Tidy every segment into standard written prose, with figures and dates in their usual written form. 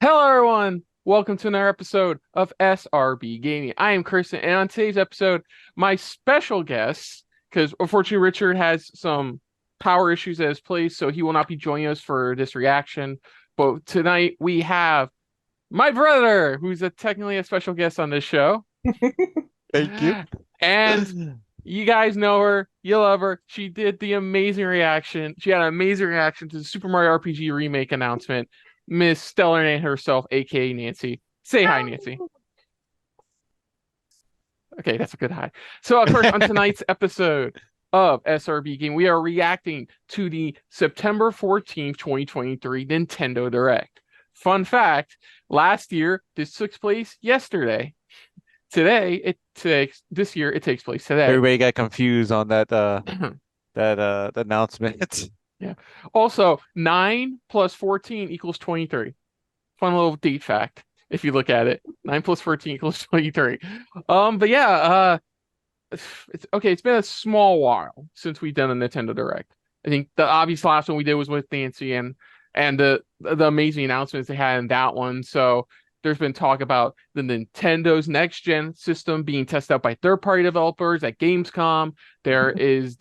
Hello, everyone. Welcome to another episode of SRB Gaming. I am Kristen, and on today's episode, my special guest, because unfortunately Richard has some power issues at his place, so he will not be joining us for this reaction. But tonight we have my brother, who's technically a special guest on this show. Thank you. And you guys know her, you love her. She did the amazing reaction. She had an amazing reaction to the Super Mario RPG remake announcement. Miss Stellar Nate herself, aka Nancy. Say hi, Nancy. Okay, that's a good hi. So, of course, on tonight's episode of SRB Game, we are reacting to the September 14th, 2023 Nintendo Direct. Fun fact, last year, this took place yesterday. This year, it takes place today. Everybody got confused on that announcement. Yeah. Also, 9 plus 14 equals 23. Fun little date fact if you look at it. 9 plus 14 equals 23. But yeah, it's okay. It's been a small while since we've done a Nintendo Direct. I think the obvious last one we did was with Nancy and the amazing announcements they had in that one. So there's been talk about the Nintendo's next gen system being tested out by third-party developers at Gamescom. There is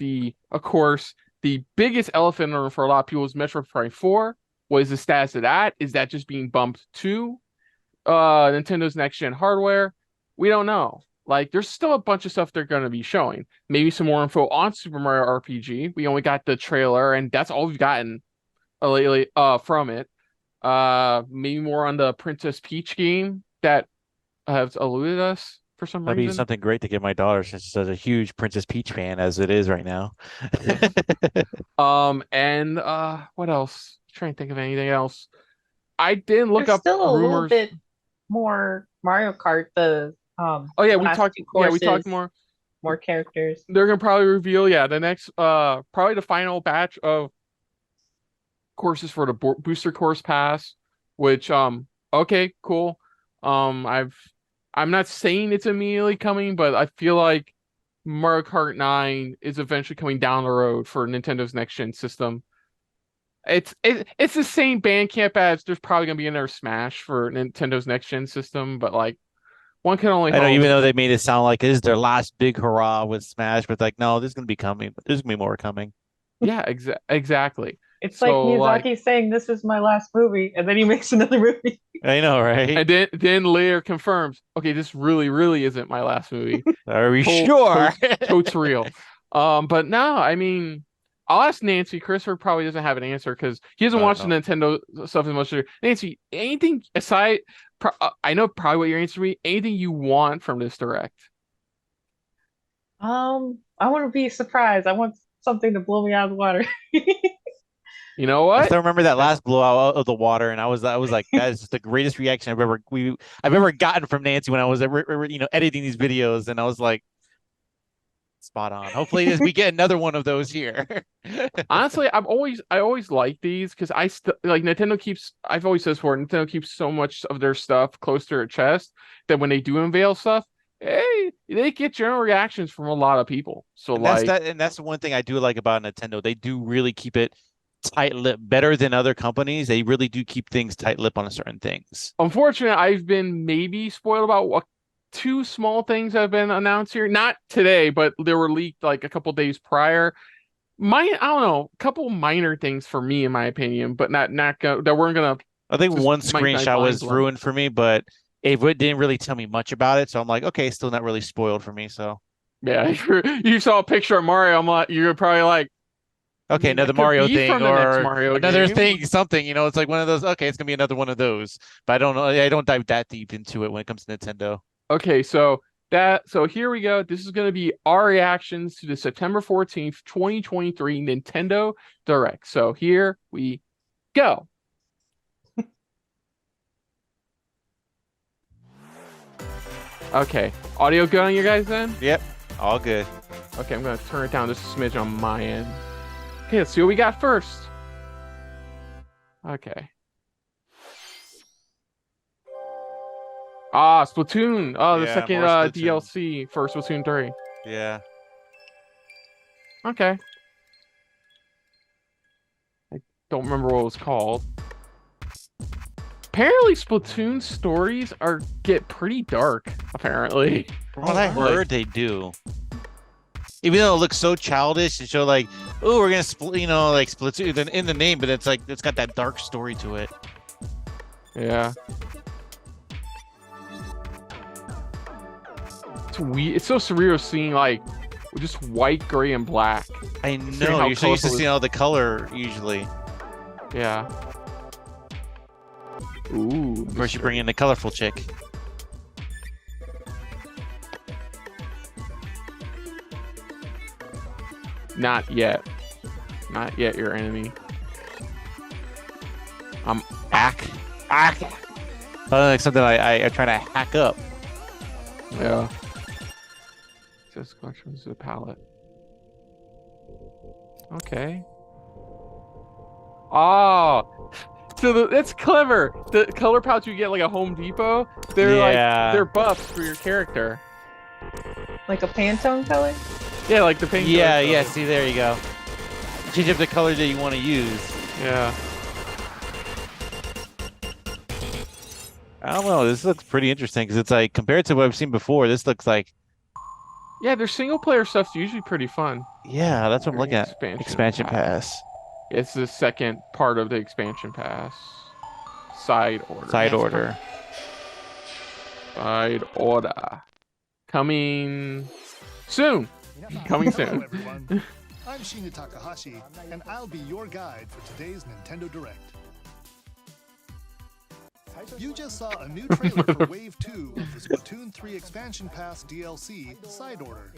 of course, the biggest elephant in the room for a lot of people is Metroid Prime 4. What is the status of that? Is that just being bumped to Nintendo's next gen hardware? We don't know. Like, there's still a bunch of stuff they're going to be showing. Maybe some more info on Super Mario RPG. We only got the trailer, and that's all we've gotten lately from it. Maybe more on the Princess Peach game that has eluded us for some That'd be reason. something great to get my daughter since she's such a huge Princess Peach fan as it is right now. Yes. And what else? Trying to think of anything else. I didn't look There's up still a little rumors. bit more Mario Kart, the Oh yeah, we last talked. two Yeah, we talked courses, more. more characters. They're gonna probably reveal, yeah, the next probably the final batch of courses for the booster course pass, which okay, cool. I'm not saying it's immediately coming, but I feel like Mario Kart 9 is eventually coming down the road for Nintendo's next gen system. It's the same Bandcamp as there's probably gonna be another Smash for Nintendo's next gen system, but like one can only I know, hope. even though they made it sound like this is their last big hurrah with Smash, but like, no, this is gonna be coming. There's gonna be more coming. Yeah, exactly. It's like So like, Miyazaki saying this is my last movie, and then he makes another movie. I know, right? and then later confirms, okay, this really isn't my last movie. Are we To- sure? totes real. But no, I mean, I'll ask Nancy. Christopher probably doesn't have an answer because he doesn't watch the No. Nintendo stuff as much. Nancy, anything aside? I know probably what your answer would be. Anything you want from this direct? I want to be surprised. I want something to blow me out of the water. You know I what? still remember that last blowout of the water, and I was like, that is the greatest reaction I've ever gotten from Nancy when I was editing these videos, and I was like, spot on. Hopefully, we get another one of those here. Honestly, I always like these because I still like Nintendo keeps. I've always said this before. Nintendo keeps so much of their stuff close to their chest that when they do unveil stuff, hey, they get general reactions from a lot of people. So And that's like, that, and that's the one thing I do like about Nintendo. They do really keep it tight-lipped better than other companies. They really do keep things tight-lipped on certain things. unfortunately, I've been maybe spoiled about what two small things have been announced here. Not today, but they were leaked like a couple days prior. I don't know, a couple minor things for me, in my opinion, but that weren't gonna I think just one make my screenshot mind was blown. ruined for me, but it didn't really tell me much about it. So I'm like, okay, still not really spoiled for me. So Yeah, you saw a picture of Mario. I'm like, you're probably like, okay, another that could Mario be thing from the next or Mario another game. thing, something. It's like one of those. Okay, it's gonna be another one of those. But I don't know. I don't dive that deep into it when it comes to Nintendo. Okay, so here we go. This is going to be our reactions to the September 14th, 2023 Nintendo Direct. So here we go. Okay, audio good on your guys then? Yep, all good. Okay, I'm going to turn it down just a smidge on my end. Okay, let's see what we got first. Okay. Ah, Splatoon. Oh, the Yeah, second more Splatoon. DLC for Splatoon 3. Yeah. Okay. I don't remember what it was called. Apparently, Splatoon stories get pretty dark. Apparently, From what I heard, they do. Even though it looks so childish and show like, oh, we're gonna split, you know, like Splatoon in the name, but it's like it's got that dark story to it. yeah. It's weird. It's so surreal seeing like just white, gray, and black. I Seeing know. how You're so used to colorful seeing all the color usually. Yeah. Ooh. Of course, you bring in the colorful chick. Not yet. Not yet, your enemy. I'm Hack. Like something I try to hack up. yeah. Just collections of the palette. Okay. Oh, so that's clever. The color pouch you get like a Home Depot, they're Yeah. like they're buffs for your character. Like a Pantone color? Yeah, like the pink. Yeah, color. yeah. See, there you go. Change up the color that you want to use. Yeah. I don't know. This looks pretty interesting because it's like compared to what I've seen before. This looks like Yeah, their single player stuff's usually pretty fun. yeah. That's what I'm looking at. Expansion Expansion pass. pass. It's the second part of the expansion pass. Side order. Side order. Side order. Coming soon. Coming Hello, soon. everyone. I'm Shinya Takahashi, and I'll be your guide for today's Nintendo Direct. You just saw a new trailer for Wave 2 of the Splatoon 3 Expansion Pass DLC Side Order.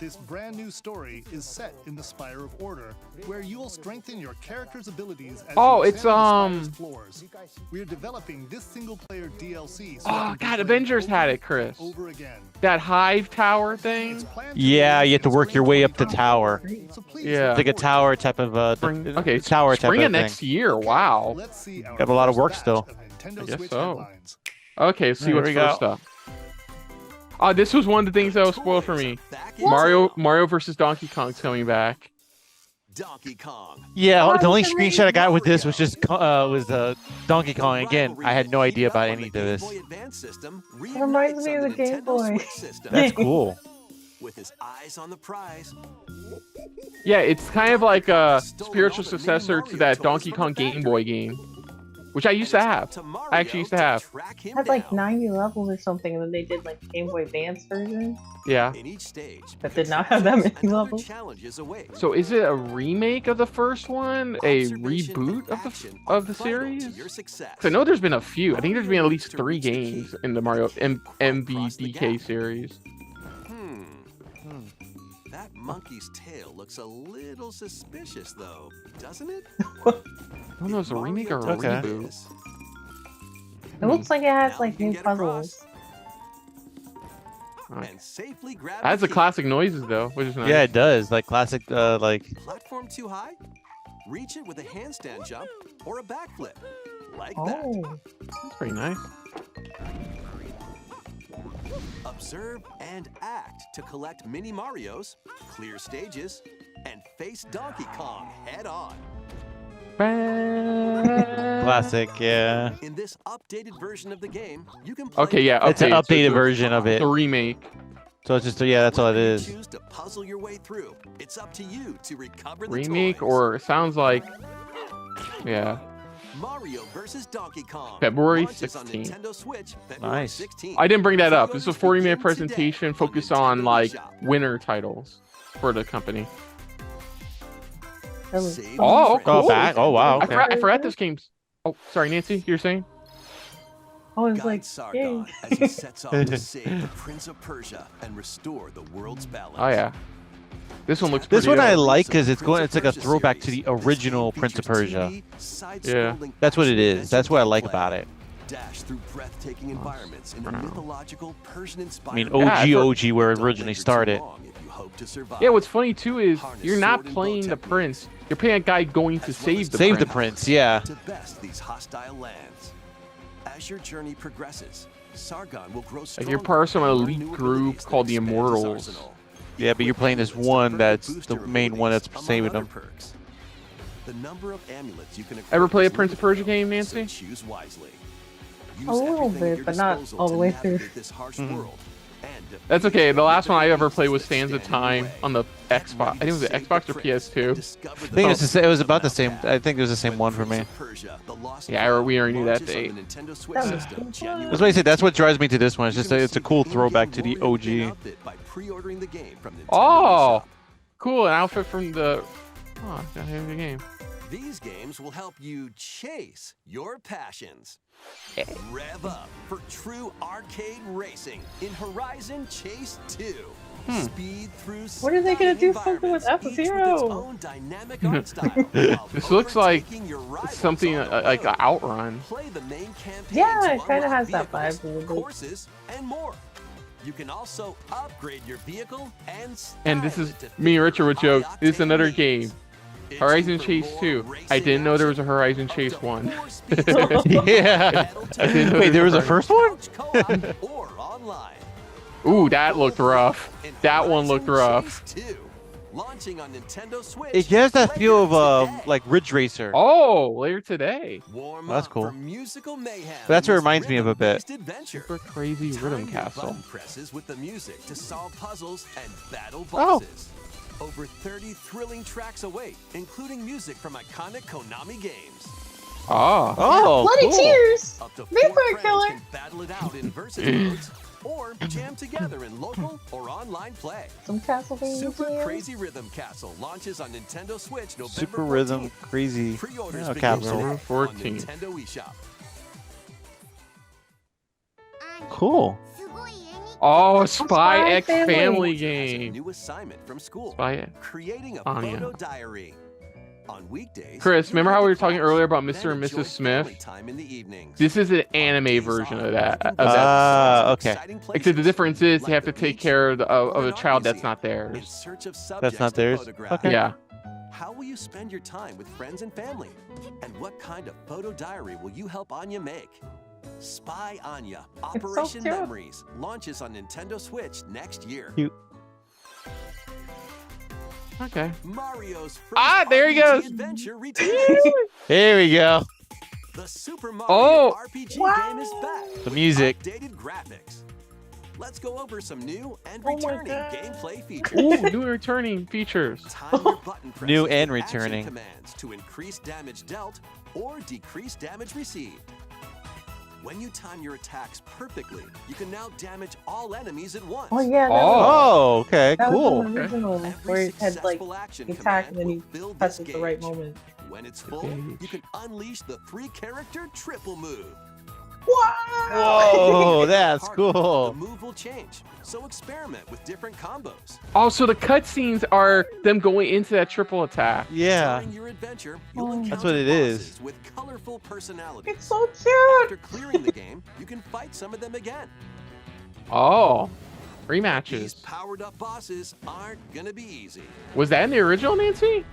This brand new story is set in the Spire of Order, where you'll strengthen your character's abilities as Oh, you it's, ascend the Spire's floors. We're developing this single-player DLC. So it Oh can be God, played Avengers over had it, and Chris. Over again. That Hive Tower thing. It's planned to Yeah, release you have to in work your spring way up the 2020. tower. So please Yeah. look Like a forward tower type of Okay, tower type spring of of thing. next year. Wow. Let's see our Got a lot of first work batch still. of Nintendo I guess Switch so. headlines. Okay, let's see There what's we go. first up. Oh, this was one of the things that was spoiled for me. Mario versus Donkey Kong's coming back. Donkey Kong. Yeah, Oh, the only it's screenshot I got with this Mario. was just Donkey Kong again. I had no idea about any of this. It reminds me of the Game Boy. That's cool. With his eyes on the prize. Yeah, it's kind of like a spiritual successor to that Donkey Kong Game Boy game, which I used to have. I actually used to have. It had like 90 levels or something, and then they did like Game Boy Advance version. Yeah. In each stage, That did not have that many another levels. challenge is await. So is it a remake of the first one? A Observation reboot and of action the are of the vital to series? your success. 'Cause I know there's been a few. I think there's been at least 3 games in the Mario MVDK series. That monkey's tail looks a little suspicious, though, doesn't it? I don't know if it's a remake or a Okay. reboot. It looks like it has Now like you can new get across puzzles. Okay. and safely grab It has the the key. classic noises though, which is nice. Yeah, it does. Like classic, like Platform too high? Reach it with a handstand jump or a backflip. Like that. Oh, That's pretty nice. Observe and act to collect mini Marios, clear stages, and face Donkey Kong head on. classic. Yeah, In this updated version of the game, you can play Okay, yeah, it's an update. So updated it's version of it. the remake. So it's just yeah, that's all it is. Choose to puzzle your way through. It's up to you to recover the Remake toys. or it sounds like yeah. Mario versus Donkey Kong. February Launches on 16th. Nintendo Switch, February Nice. 16th. I didn't bring that up. This is a Pre-orders 40-minute begin today presentation on focused on Nintendo like eShop. winter titles for the company. that was Save Oh, the cool. Oh, back. Oh, wow. I Okay. forgot this game's. Oh, sorry, Nancy, you're saying? I was Guide like, Sargon yay. as he sets off to save the Prince of Persia and restore the world's balance. Oh yeah. This one looks This pretty one I dope. like because it's like a throwback to the original Prince of Persia. Yeah. That's what it is. That's what I like about it. Dash through breathtaking environments in the mythological Persian-inspired. I mean, Yeah, OG where it originally started. Yeah, what's funny too is you're not playing the prince. You're playing a guy going to save the Save the prince. prince. Yeah. To best these hostile lands. As your journey progresses, Sargon will grow Like stronger. you're part of some and learn elite new group abilities that called the expand his Immortals. arsenal. Yeah, but you're playing this one that's the main one that's Among saving other them. perks. The number of amulets you can Ever play a is Prince of Persia limited, game, so Nancy? choose wisely. Use A little everything at bit, your but not disposal all the to way through. navigate this harsh world, and That's defeat okay. The last the one I ever beasts played was that Sands of stand in your Time way. on the Get Xbox. I ready think it was to the save Xbox or the prince and PS2. discover I the think secrets it was of about the Mount same. Path. I think it was the same When one for Prince me. of Persia, The Lost Yeah, Crown we already knew that launches on date. the Nintendo Switch That was system cool. January That's what I said. That's what 15th. drives me to this one. It's You just can it's a receive cool in-game throwback to the warrior skin OG. outfit by pre-ordering the game from Nintendo Oh, eShop. cool. An outfit from the. Oh, got a good game. These games will help you chase your passions. Rev up for true arcade racing in Horizon Chase 2. Speed through When are they gonna stunning do something with environments, each with F-Zero? its own dynamic art style, while This looks like overtaking your rivals something on the like road. an outrun. Play the main campaign Yeah, to it kinda unlock has that vehicles, vibe a little bit. courses, and more. You can also upgrade your vehicle and And this style is it to me and fit Richard your would joke. This is high-octane another needs. game. Itching Horizon for Chase more 2. I racing didn't know there was a action? Horizon Up Chase to 1. 4 speed bumps, Yeah. pedal to I didn't know Wait, there was a Horizon- first one? couch co-op, or online. Ooh, that looked rough. In That one looked Horizon rough. Chase 2, launching on Nintendo Switch. It gives that feel later of today. like Ridge Racer. Oh, later today. Warm That's up cool. for musical mayhem. That's what in it reminds me of a bit. rhythm-based adventure. Super crazy Time rhythm your castle. button presses with the music to solve puzzles and battle Oh. bosses. Over 30 thrilling tracks await, including music from iconic Konami games. Oh. Oh, Bloody cool. tears! Up to 4 Vampire friends killer! can battle it out in versus modes, or jam together in local or online play. Some Castlevania Super jams. Crazy Rhythm Castle launches on Nintendo Switch November Super Rhythm 14th. Crazy. Pre-orders Yeah, begin Capsule. today on 14. Nintendo eShop. Cool. Oh, Spy X Family. Family Has a game. new assignment from school. Spy. Creating a Anya. photo diary. On weekdays, Chris, you remember head how we to were talking class, earlier about then Mr. and enjoy Mrs. Smith? family time in the evenings. This is an On anime days version off, of that. you can Of that. Ah, okay. exciting Except the places, difference is like they have the to take beach care of or a an child art that's not museum in theirs. search of subjects not to theirs? photograph. Okay. Yeah. How will you spend your time with friends and family? And what kind of photo diary will you help Anya make? Spy Anya, Operation cute. Memories, launches on Nintendo Switch next year. Cute. Okay. Mario's first Ah, there he RPG goes. adventure returns. Here we go. The Super Mario Oh. RPG Wow. game is back. The with music. Updated graphics. Let's go over some new and Oh my returning God. gameplay features. Ooh, new returning features. Time your button presses New and with action returning. commands to increase damage dealt or decrease damage received. When you time your attacks perfectly, you can now damage all enemies at once. Oh yeah, Oh, okay, that was cool. in the original Every where it had like successful action you attack command and then will you fill press this at the right gauge. moment. When it's full, gauge. you can unleash the 3-character triple move. Wow! Whoa, that's The cool. move will change, so experiment with different combos. Also, the cutscenes are them going into that triple attack. Yeah. During your adventure, you'll Oh. encounter That's what it is. bosses with colorful personalities. It's so cute! After clearing the game, you can fight some of them again. Oh, These rematches. powered-up bosses aren't gonna be easy. Was that in the original, Nancy?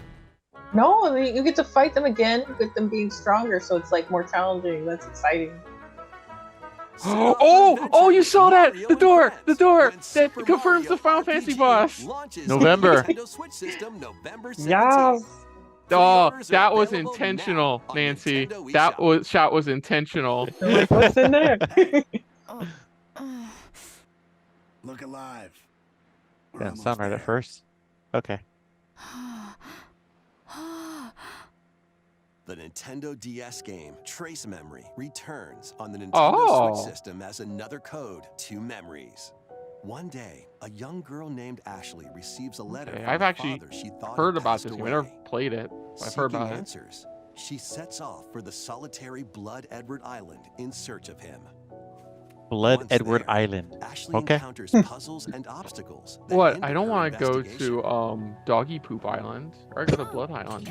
No, I mean, you get to fight them again with them being stronger, so it's like more challenging. That's exciting. Set off for Oh, adventure oh, you with saw that! Mario The and door! friends The door! when That Super confirms the Mario Final Fantasy RPG boss! launches on November. the Nintendo Switch system November 17th. Yes! Oh, Pre-orders are that was available intentional, now on Nancy. Nintendo That eShop. shot was intentional. They're like, what's in there? Look alive. We're Didn't almost sound right there. at first. Okay. The Nintendo DS game Trace Memory returns on the Nintendo Oh. Switch system as another code to memories. One day, a young girl named Ashley receives a letter Okay, from I've her actually father she thought Heard had about passed this game. I away. never played it. I've heard Seeking about it. answers, she sets off for the solitary Blood Edward Island in search of him. Blood Once Edward there, Island. Ashley Okay. encounters puzzles and obstacles. that What? hinder I don't her want to go investigation. to Doggy Poop Island. Or I go to Blood Island.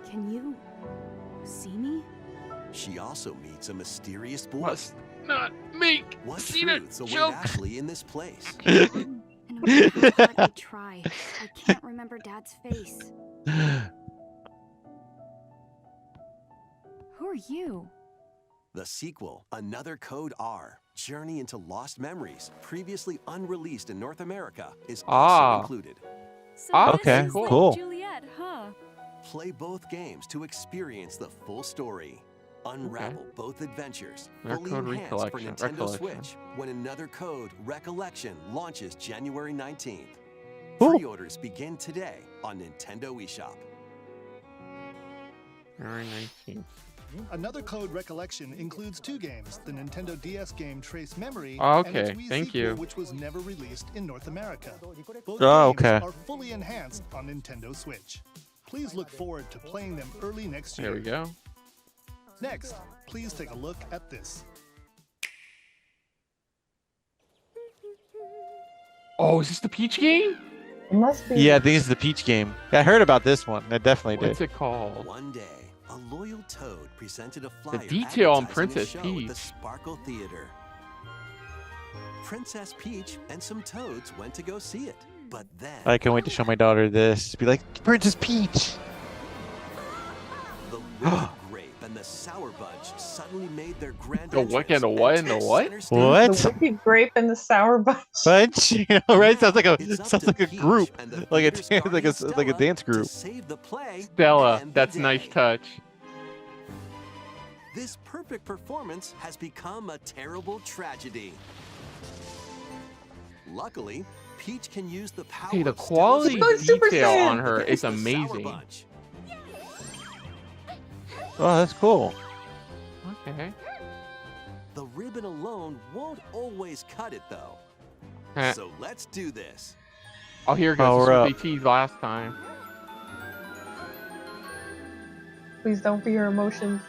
Can you see me? She also meets a mysterious boy. Must not make What Cena truths await joke. Ashley in this place? And no matter how hard I try, I can't remember Dad's face. Who are you? The sequel, Another Code R, Journey into Lost Memories, previously unreleased in North America, is also included. So Okay, this is like cool. Juliet, huh? Play both games to experience the full story. Unravel both adventures, fully Code enhanced for Recollection. Nintendo Switch when Another Code Recollection launches January 19th. Cool. Pre-orders begin today on Nintendo eShop. January 19th. Another Code Recollection includes 2 games, the Nintendo DS game Trace Memory Oh, and its okay. Wii Thank sequel, you. which was never released in North America. Both Oh, games okay. are fully enhanced on Nintendo Switch. Please look forward to playing them early next year. There we go. Next, please take a look at this. Oh, is this the Peach game? It must be. Yeah, I think it's the Peach game. I heard about this one. I definitely did. What's it called? One day, a loyal toad presented a flyer detail on advertising a Princess show at Peach. the Sparkle Theater. Princess Peach and some toads went to go see it, but then I can't wait to show my daughter this. Be like, Princess Peach. the red grape and the sour bunch suddenly made their grand The what entrance and the what and and the took what? center stage. What? The wicked grape and the sour bunch. Bunch, you know, right? Sounds like It's a up to Peach group, and the like a theater's like a guardian like a Stella dance to group. save the play Stella. and the That's a nice day. touch. This perfect performance has become a terrible tragedy. Luckily, Peach can use the power Hey, the of quality Stella's Super detail Saiyan. on her against is the Sour amazing. Bunch. Oh, that's cool. Okay. The ribbon alone won't always cut it, though. Heh. So let's do this. Oh, here it goes. Power This is what up. they teased last time. Please don't be your emotions.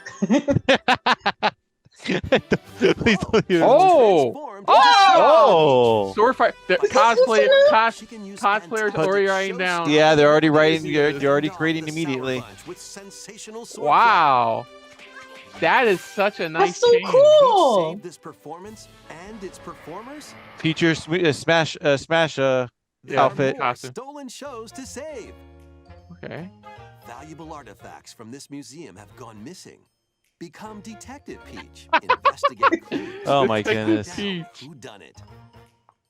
Please don't use- Oh! Transformed Oh! Sword fight. The What's this cosplay. one? She can use Cosplayers fantastic already writing down. Yeah, they're already writing. Jesus. You're already Off creating the Sour immediately. Bunch with sensational sword Wow. That is such a nice That's so change. play. cool. Save this performance and its performers. Feature smash There Yeah, are outfit. more costume. stolen shows to save. Okay. Valuable artifacts from this museum have gone missing. Become Detective Peach. Investigate clues. Oh my Detective goodness. Peach. Who done it?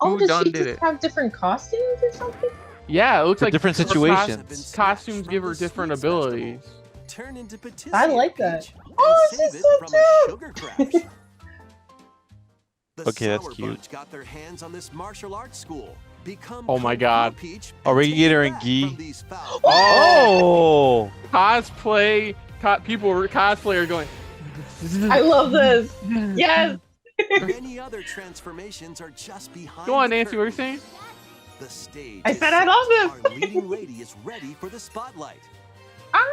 Oh, Who does done she did just it? have different costumes or something? Yeah, it looks For like different her situations. Costumes give her different abilities. Turn into Patissier I like that. Peach Oh, and save she's it so from cute. a sugar crash. The Okay, that's Sour cute. Bunch got their hands on this martial arts school. Become Oh my Kung Fu God. Peach Oh, and Reiki take her it and back gi. from these foul Oh! Cosplay. Cosplay are going. I love this. Yes. Many other transformations are just behind. Go on, the Nancy. What are you curtain. saying? The stage. I is said I set. love this. Our leading lady is ready for the spotlight. Ah,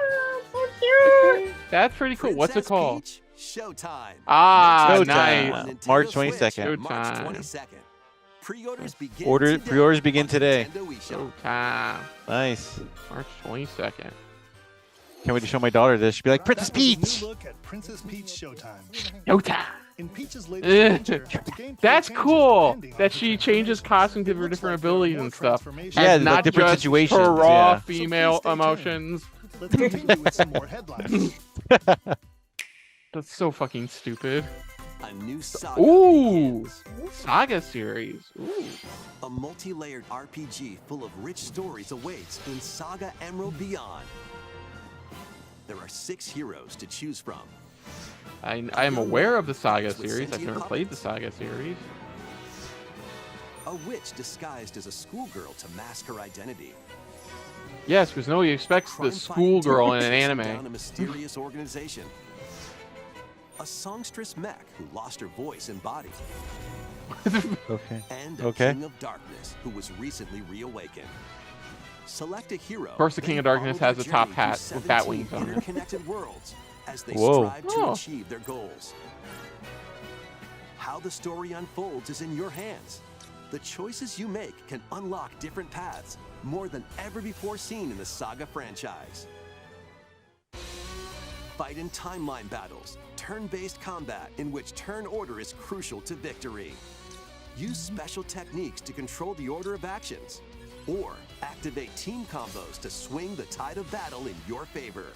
so cute. That's pretty cool. What's it Princess call? Peach, Showtime. Ah, Showtime nice. on Nintendo March Switch, 22nd. March Showtime. 22nd. Pre-orders begin Order- today pre-orders begin on today. Nintendo eShop. Showtime. Nice. March 22nd. Can't wait to show my daughter this. She'd be like, Princess That was a Peach! new look at Princess Peach Showtime. Showtime. In Peach's latest adventure, the gameplay That's changes cool depending on that her she changes transformation. costumes, give It her looks different like there are abilities more and stuff. transformations. Yeah, And like not different just situations, her raw yeah. female So please stay tuned. emotions. Let's continue with some more headlines. That's so fucking stupid. A new saga Ooh. begins. Saga series. Ooh. A multi-layered RPG full of rich stories awaits in Saga Emerald Beyond. There are 6 heroes to choose from. I am aware of the Saga series. I've never played the Saga series. A witch disguised as a schoolgirl to mask her identity. Yes, because nobody expects the Crime-fighting schoolgirl in an chasing down anime. a mysterious organization. A songstress mech who lost her voice and body. Okay. And a Okay. king of darkness who was recently reawakened. Select a hero. Of course, the King of then Darkness follow has their a top journey through hat with bat 17 wings on it. interconnected worlds as they Whoa. strive to Oh. achieve their goals. How the story unfolds is in your hands. The choices you make can unlock different paths, more than ever before seen in the Saga franchise. Fight in timeline battles, turn-based combat in which turn order is crucial to victory. Use special techniques to control the order of actions, or activate team combos to swing the tide of battle in your favor.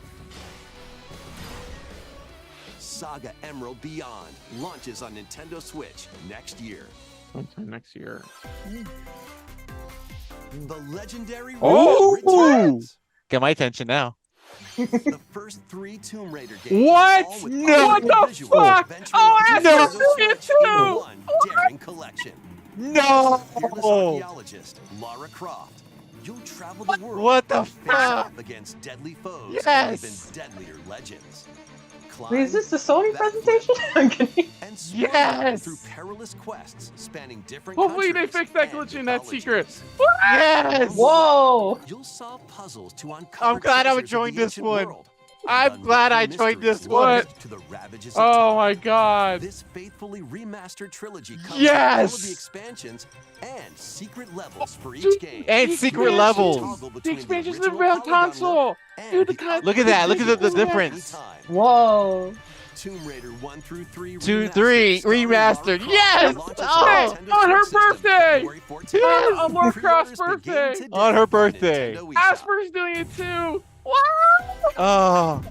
SaGa Emerald Beyond launches on Nintendo Switch next year. Sometime next year. The legendary Oh! returns. Get my attention now. The first 3 Tomb Raider games. What? all with No. What the visuals fuck? venturing Oh, onto Astro Nintendo Studio Switch 2. in one daring collection. No. Fearless archaeologist Lara Croft. You'll travel the world. What the and face fuck? off against deadly foes Yes. and even deadlier legends. Wait, is this the Sony Backflip, presentation? I'm kidding. and swarm Yes. through perilous quests spanning different Hopefully they countries fix that and glitch in that secret. mythologies. Yes. Whoa! You'll solve puzzles to uncover I'm glad I treasures of joined the this ancient one. world. I'm And glad I unravel joined this mysteries one. linked to the ravages of Oh time. my god. This faithfully remastered trilogy comes Yes! with all of the expansions and secret levels for each Dude, game. And The secret expansions. levels. Toggle The between expansions of the original real polygon console. look and Dude, the the con- Look at that. Look at the Look at that. difference. Time. Whoa! Tomb Raider 1 through 3 2, 3 starring Lara remastered. Croft, Yes! launches Oh! Nintendo On her Switch system birthday! February 14th. Yes! On Lara Croft's Pre-orders begin birthday! today On her on birthday. Nintendo eShop. Asper's doing it too. Wow. Oh.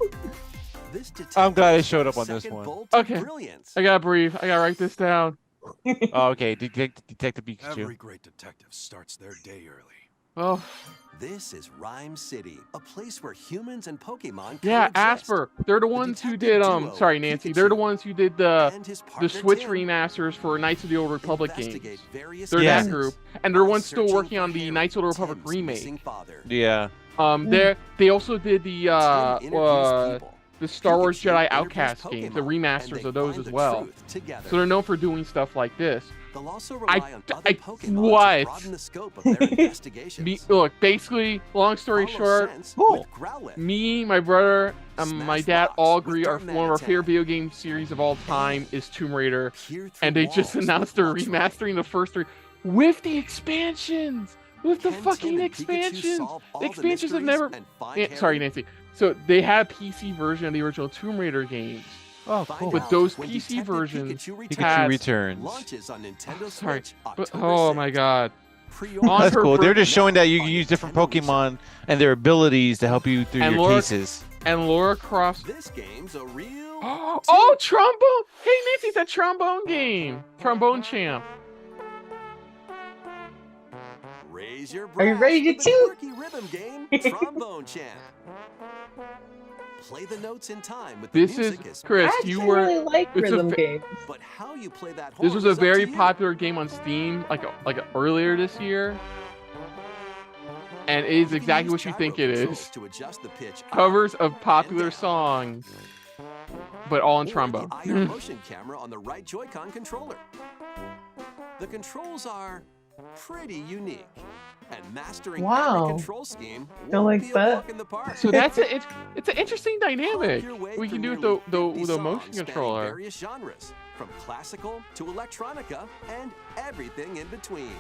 This detective I'm glad I is showed a up on this second one. bolt of Okay. brilliance. I gotta breathe. I gotta write this down. Oh, okay. Detective Pikachu. Every great detective starts their day early. Oh This is Rhyme City, a place where humans and Pokemon yeah, coexist. Asper. They're the ones who detective did duo, sorry Nancy. They're the Pikachu, ones who did the and his partner Switch Tim remasters for Knights of the Old Republic games. investigate various They're Yeah. that cases group, and they're the while ones still searching working on for the Harry, Knights of the Republic Tim's missing remake. father. Yeah. They also did the Tim interviews people. the Star Wars Pikachu Jedi interviews Outcast games, the Pokemon, remasters and they of those find as the well. truth together. So they're known for doing stuff like this. They'll also I- rely on other I- Pokemon what? to broaden the scope of their investigations. Look, basically, long story Follow short, Sense Cool. with Growlithe. me, my brother, my Smash dad Box all with agree one of our Darmanitan. favorite video game series of all time is Tomb Raider, Peer through and they just walls announced with they're Luxray. remastering the first 3 with the expansions, with the Can fucking Tim and Pikachu expansions. solve all The expansions have mysteries never. and find Sorry, Harry? Nancy. So they had a PC version of the original Tomb Raider games. Oh, Find cool. But out those when PC Detective versions Pikachu Pikachu had- returns. launches on Nintendo Sorry, Switch but October oh my 6th. god. Pre-order On That's her cool. They're birthday- just showing that you can on use different Nintendo eShop. Pokemon and their abilities to help you through And your Laura- cases. And Laura Croft. This game's a real. Oh, trombone! Hey, Nancy, it's a trombone game. Trombone Champ. Raise your Are you brass ready to with the toot? quirky rhythm game, Trombone Champ. Play the notes in time with the This is music Chris. I You actually were. really like it's a rhythm fa- games. But how you play that This horn was a is up very to you. popular game on Steam, earlier this year, and it is You can exactly use what you gyro think it controls is. to adjust the pitch up Covers of popular down. songs, but all in or trombone. The IR motion camera on the right Joy-Con controller. The controls are pretty unique, and mastering Wow. every control scheme Don't won't like be a that. walk in the park. So it's an interesting dynamic. Carve your way We can through do it nearly with 50 the motion songs spanning controller. Various genres, from classical to electronica and everything in between.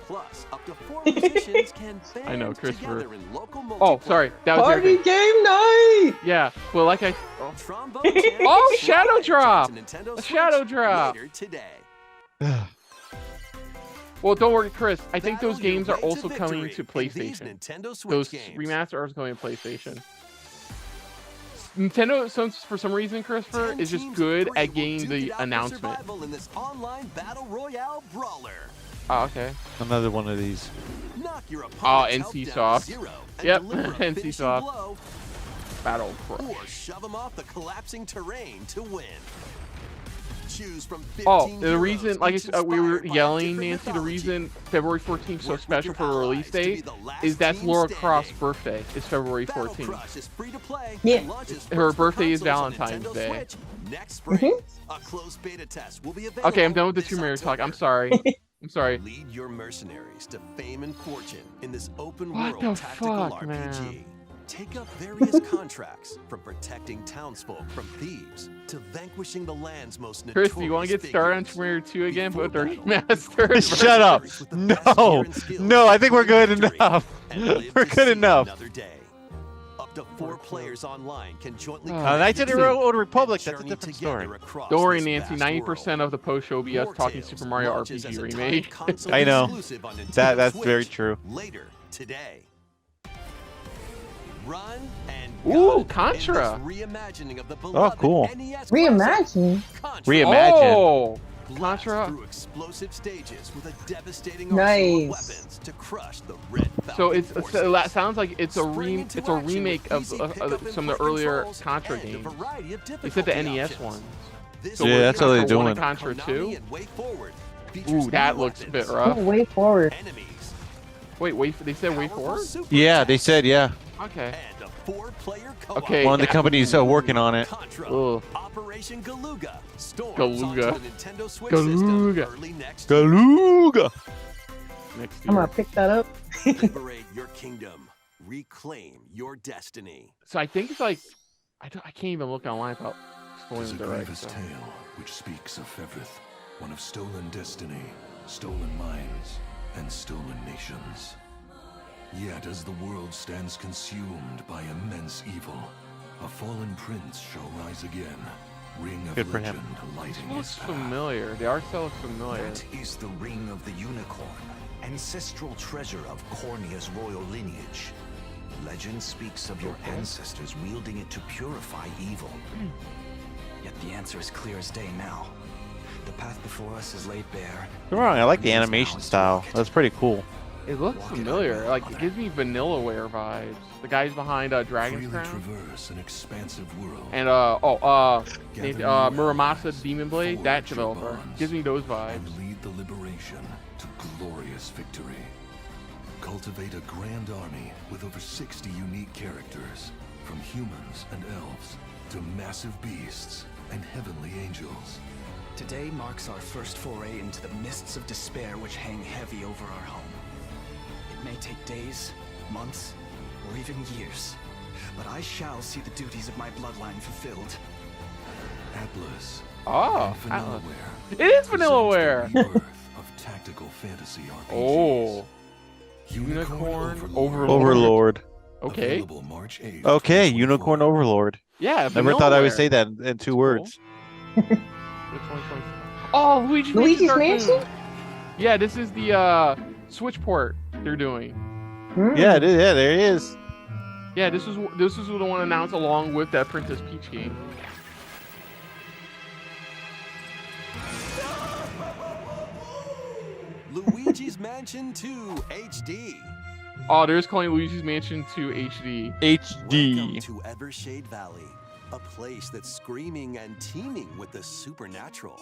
Plus, up to 4 musicians can band I know, Christopher. together in local Oh, sorry, multiplayer. that was Party your thing. game night! Yeah, well, like I. Trombone Champ Oh, is Shadow live Drop! to Nintendo A Switch Shadow Drop! later today. Well, don't worry, Chris. I think Battle those your games are way to also coming victory to in these PlayStation. Nintendo Switch Those games. remasters are going to PlayStation. Nintendo, for some reason, Christopher, 10 is just teams good of 3 at will getting duke the it out for announcement. survival in this online battle royale brawler. Oh, okay. Another one of these. Knock your Oh, opponent's health NC down to Soft. 0 and Yep, deliver a NC finishing Soft. blow, Battle Crush. or shove them off the collapsing terrain to win. Choose from 15 Oh, the heroes, reason, like each we were inspired by a yelling, different Nancy, the mythology. reason February 14th is so Work with special your for the release allies to be date the last is that's team Laura standing. Croft's birthday. Is February Battle 14th. Crush is free to play Yeah. and launches Her first for birthday is consoles on Valentine's Nintendo Day. Switch next spring. Mm-hmm. A closed beta test will be available. Okay, I'm done with the this Tomb Raider talk. I'm October. sorry. I'm sorry. Lead your mercenaries to fame and fortune in this open What world the tactical fuck, RPG. man? Take up various contracts, from protecting townsfolk from thieves to vanquishing the land's most notorious Chris, do you want to get started on figures. Tomb Raider 2 again Before with the battle, remastered? Shut up. With the best gear No. and skills No, I think we're to good victory enough. and live We're to good see enough. Another day. Up to 4 players online can jointly Oh, complete Knights of the the Old Republic, and that's a journey different together story. across Don't worry, this Nancy. vast 90% world. of the post show will be us talking Wartales Super Mario launches as RPG a timed remake. console I know. exclusive on Nintendo That's Switch very true. Later today. Run and Ooh, gun Contra. in this reimagining of the beloved cool. NES Reimagine. classic, Contra. Reimagine. Oh, Blast Contra. through explosive stages with a devastating Nice. arsenal of weapons to crush the Red So Falcon it's forces. so that sounds like it's a Spring into it's a action remake with of easy pickup and some of the play earlier controls Contra and a games. variety of They said the difficulty NES options. ones. This Yeah, that's how they're Contra 1 doing. and Contra 2. Konami and Way Forward Ooh, features that new looks a bit weapons, rough. Oh, way forward. enemies, Wait, they said way powerful forward? super Yeah, they attacks, said yeah. Okay. and a 4-player co-op. Okay. One of the companies working on it. Contra, Ugh. Operation Galuga, storms Galuga. onto the Nintendo Switch Galuga. system early next year. Galuga. Next I'm year. gonna pick that up. Liberate your kingdom. Reclaim your destiny. So I think it's like I can't even look online without There's spoiling a the right. grievous So. tale which speaks of Fevrith, one of stolen destiny, stolen minds, and stolen nations. Yet as the world stands consumed by immense evil, a fallen prince shall rise again, ring of Good for him. legend lighting It looks his path. familiar. The art style looks familiar. That is the ring of the unicorn, ancestral treasure of Cornea's royal lineage. Legend speaks of your ancestors wielding it to purify evil. Yet the answer is clear as day now. The path before us is laid bare. Don't get me wrong, I like the Remains animation ours to style. walk it. That's pretty cool. It looks familiar. Like it gives me VanillaWare vibes. The guys behind Dragon's Freely Crown traverse an expansive world. and Muramasa Demon Blade. That developer gives me those vibes. And lead the liberation to glorious victory. Cultivate a grand army with over 60 unique characters, from humans and elves to massive beasts and heavenly angels. Today marks our first foray into the mists of despair which hang heavy over our home. It may take days, months, or even years, but I shall see the duties of my bloodline fulfilled. Atlas. Oh, and Atlas. VanillaWare It is presents VanillaWare. the rebirth of tactical fantasy RPGs. Oh, Unicorn Overlord. Overlord. Okay. Available March 8th, Okay, 2024. Unicorn Overlord. Yeah. Never thought I would VanillaWare. say that in 2 words. Oh, Luigi's Luigi's Mansion. Mansion? Yeah, this is the Switch port they're doing. Hmm. Yeah, there it is. Yeah, this is the one announced along with that Princess Peach game. Luigi's Mansion 2 HD. Oh, there's calling Luigi's Mansion 2 HD. Welcome HD. to Evershade Valley, a place that's screaming and teeming with the supernatural.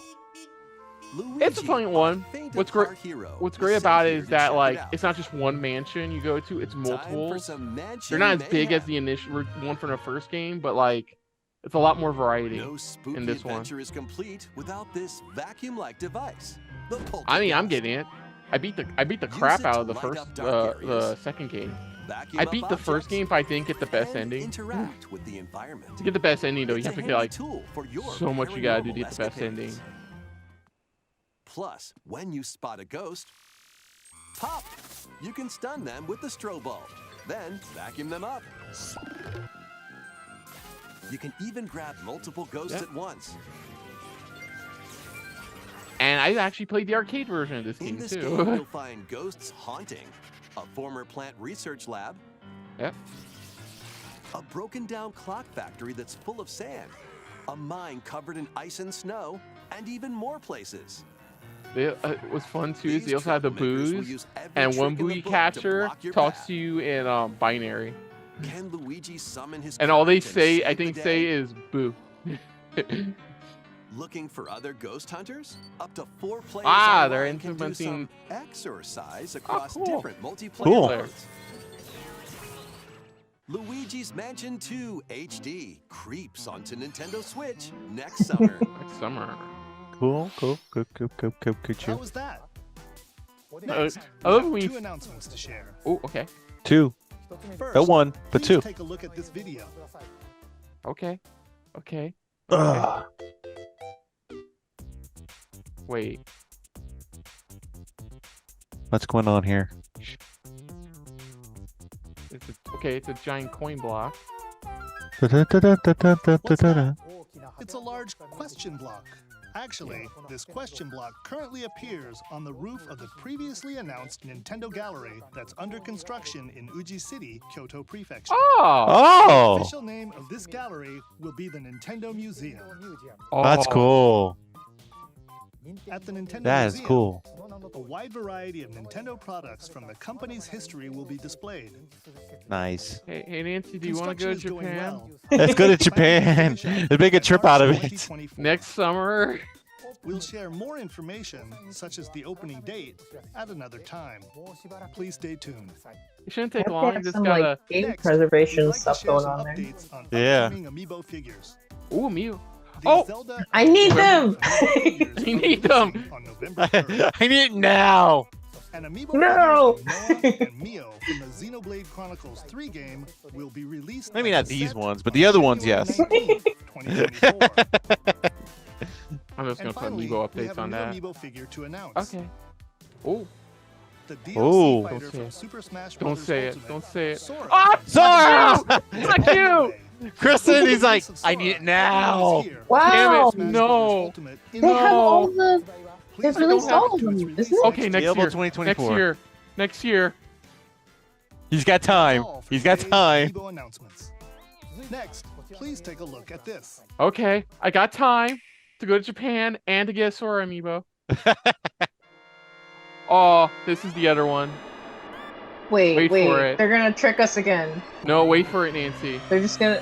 Luigi, It's a fun one. our faint What's of heart great- hero, What's is great sent about it here is to that check like it out. it's not just one mansion you go to; it's Time for multiples. some mansion They're not as big as mayhem. the initial one from the first game, but like it's a lot more variety. No spooky in this one. adventure is complete without this vacuum-like device. The I mean, I'm Poltergeist. getting it. I beat the Use crap it out to of the light first up dark the areas. second game. Vacuum I up beat the first objects game, but I didn't get the best and ending. Interact with the environment. To get the best ending though, you It's have a to get handy like tool for your so much you gotta do to paranormal get the best ending. escapades. Plus, when you spot a ghost, pop! You can stun them with the strobe bulb, then vacuum them up. You can even grab multiple ghosts Yeah. at once. And I actually played the arcade version of this In game this too. game, you'll find ghosts haunting, a former plant research lab, Yep. a broken down clock factory that's full of sand, a mine covered in ice and snow, and even more places. It was fun too. Is These they also had the trick makers will booze, use every and one trick in the buoy book to catcher block your talks path. to you in binary, Can Luigi summon his and all they courage and say, save I the think, day? say is "boo." Looking for other ghost hunters? Up to 4 players Ah, online they're can do implementing- some exercise across cool. different multiplayer Cool. modes. Luigi's Mansion 2 HD creeps onto Nintendo Switch next summer. Next summer. Cool. How was that? Uh, Next, I we love have when you- 2 announcements to share. Oh, okay, 2. First, Not 1, but please 2. take a look at this video. okay. Okay. Ugh. Wait. What's going on here? It's a giant coin block. What's that? It's a large question block. Actually, this question block currently appears on the roof of the previously announced Nintendo Gallery that's under construction in Uji City, Kyoto Prefecture. Oh, The Oh, official name of this gallery will be the Nintendo Museum. that's cool. At the Nintendo That is Museum, cool. a wide variety of Nintendo products from the company's history will be displayed. Nice. Hey Nancy, do you want to go to Construction is going Japan well. Let's go to Japan. Let's make a trip out of it. 2024. next summer? We'll share more information, such as the opening date, at another time. Please stay tuned. It shouldn't take They long. have Just some gotta. like game Next, preservation we'd like to stuff share going some on there. updates on Yeah. upcoming amiibo figures. Ooh, Mew. The Oh! Zelda I need them! Amiibo figures I are need them! releasing on November 3rd. I need it now. An amiibo No! figures of Noah and Mio from the Xenoblade Chronicles 3 game will be released. Maybe as not a these set ones, but the other on ones, yes. January 19th, 2024. I'm just And gonna put finally, amiibo we updates have a on new that. amiibo figure to announce. Okay. Oh, The DLC Ooh. fighter Don't say from it. Super Smash don't Bros. say it. Ultimate, Don't say it. Sora. Ah! Sora! Fuck you! Kristen, he's like, I need it now. Wow! Damn it, no. They have all the. They've I released don't all of them, isn't it? Okay, next Available year. 2024. Next year. Next year. He's got time. He's got time. Announcements. Next, please take a look at this. Okay, I got time to go to Japan and to get a Sora amiibo. Oh, this is the other one. Wait Wait, for it. they're gonna trick us again. No, wait for it, Nancy. They're just gonna.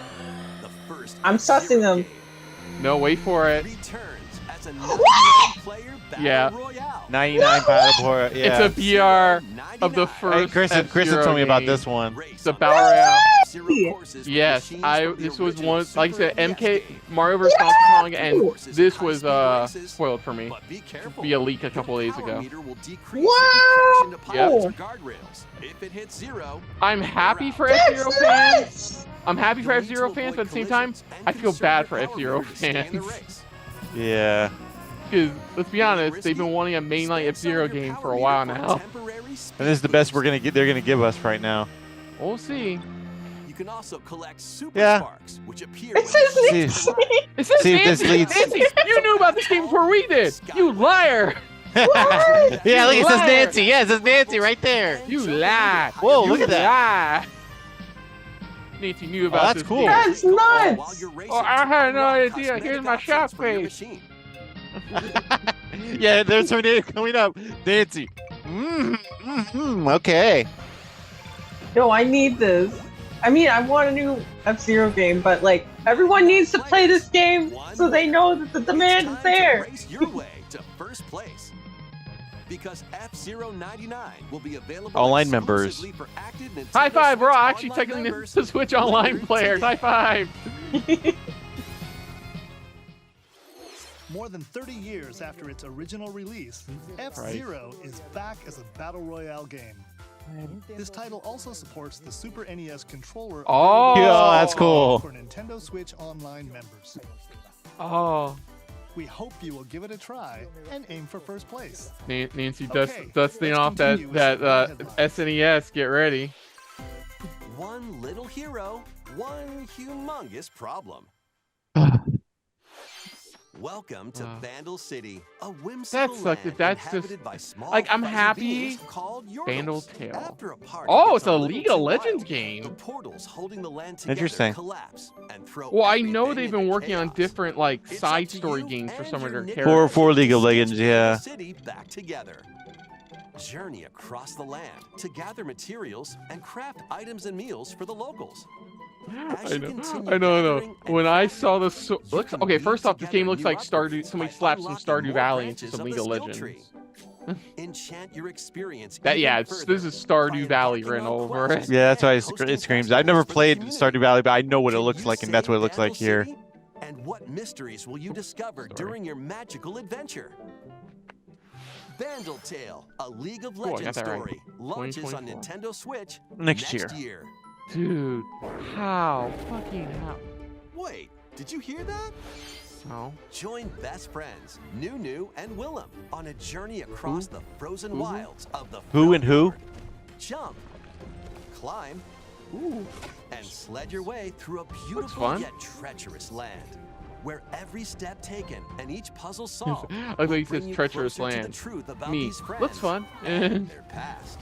The first I'm sussing them. game No, wait for it. returns as a 99-player battle Yeah. royale. 99 Battle Boy. Yeah. It's a BR of the 99. first. Hey, Kristen F-Zero told me about game. this one. Race The on Battle Royale. F-Zero courses with Yes, machines I. from the This was original one. Like I said, Super NES MK game. Mario vs. Donkey Kong, and Courses, this was high-speed races, spoiled for me. But be careful. Be a leak a couple Your days power ago. meter will decrease if you crash into piles or guardrails. If it hits zero, I'm happy you're for out. F-Zero fans. I'm happy for You'll need to F-Zero fans, avoid but at the same time, collisions and I feel conserve bad your for power F-Zero meter to stay in the fans. race. Yeah. Because let's be honest, Risky? they've been wanting a mainline Stay F-Zero inside your game power for a meter while for now. temporary And speed this is the best we're boost. they're gonna give us right now. We'll see. You can also collect super Yeah. sparks, which appear It when says you Nancy. It says See if this Nancy. leads- Nancy, you knew about this game before we did. You liar. Yeah, look, it says Liar. Nancy. Yeah, it says Nancy right there. You lied. Whoa, You look at that. lied. Nancy knew about that's this cool. game. That's While nuts! you're racing, Oh, I had no unlock idea. cosmetic Here's my options shop for your page. machine. Yeah, there's her name coming up. Nancy. Okay. No, I need this. I mean, I want a new F-Zero game, but like, everyone needs to play this game so they know that the demand is It's time to there. race your way to first place. Because F-Zero 99 will be available Online members. exclusively for active Nintendo High five, we're Switch actually Online technically members. the Switch Online players. High five. More than 30 years after its original release, F-Zero is back as a battle royale game. This title also supports the Super NES controller Oh. Yeah, that's cool. for Nintendo Switch Online members. Oh. We hope you will give it a try and aim for first place. Nancy, Okay, dusting let's off that continue with some headlines. SNES. Get ready. One little hero, one humongous problem. Welcome to Bandle City, a whimsical That's like- land that's just- inhabited by small like, I'm fuzzy happy beings called Bandle Yordles. Tale. After a party Oh, gets it's a little League too of Legends wild, game. The portals holding the land together Interesting. collapse and throw Well, I everything know they've been into working on chaos. different like It's side up to story you games for and some of your their neighbors characters. For League of to Legends, stitch yeah. the city back together. Journey across the land to gather materials and craft items and meals for the locals. As I you know, continue I know. gathering and When I crafting, saw the looks can okay, weave first off, this together game looks new like upgrades Stardew. Somebody by slapped some unlocking Stardew more Valley into branches some of League the of skill Legends. tree. Enchant your experience. That even yeah, further this is by Stardew Valley embarking written on over it. quests Yeah, that's why and hosting it screams. I've festivals never for the played community. Stardew Valley, but I know what it Can looks you like, and that's what it save looks like Bandle here. City? And what mysteries will you discover during your magical adventure? Bandle Tale, a League of I got Legends that right. story, launches on 2024. Nintendo Switch Next next year. year. Dude, how fucking how? Wait, did you hear that? No. Join best friends Nunu and Willem on a journey across the frozen wilds of the Who and who? World. Jump, climb, and sled your way through a beautiful fun. yet treacherous land. where every step taken and each puzzle solved I will thought he bring says you treacherous closer to the land. truth about Me. these friends Looks fun. and their past.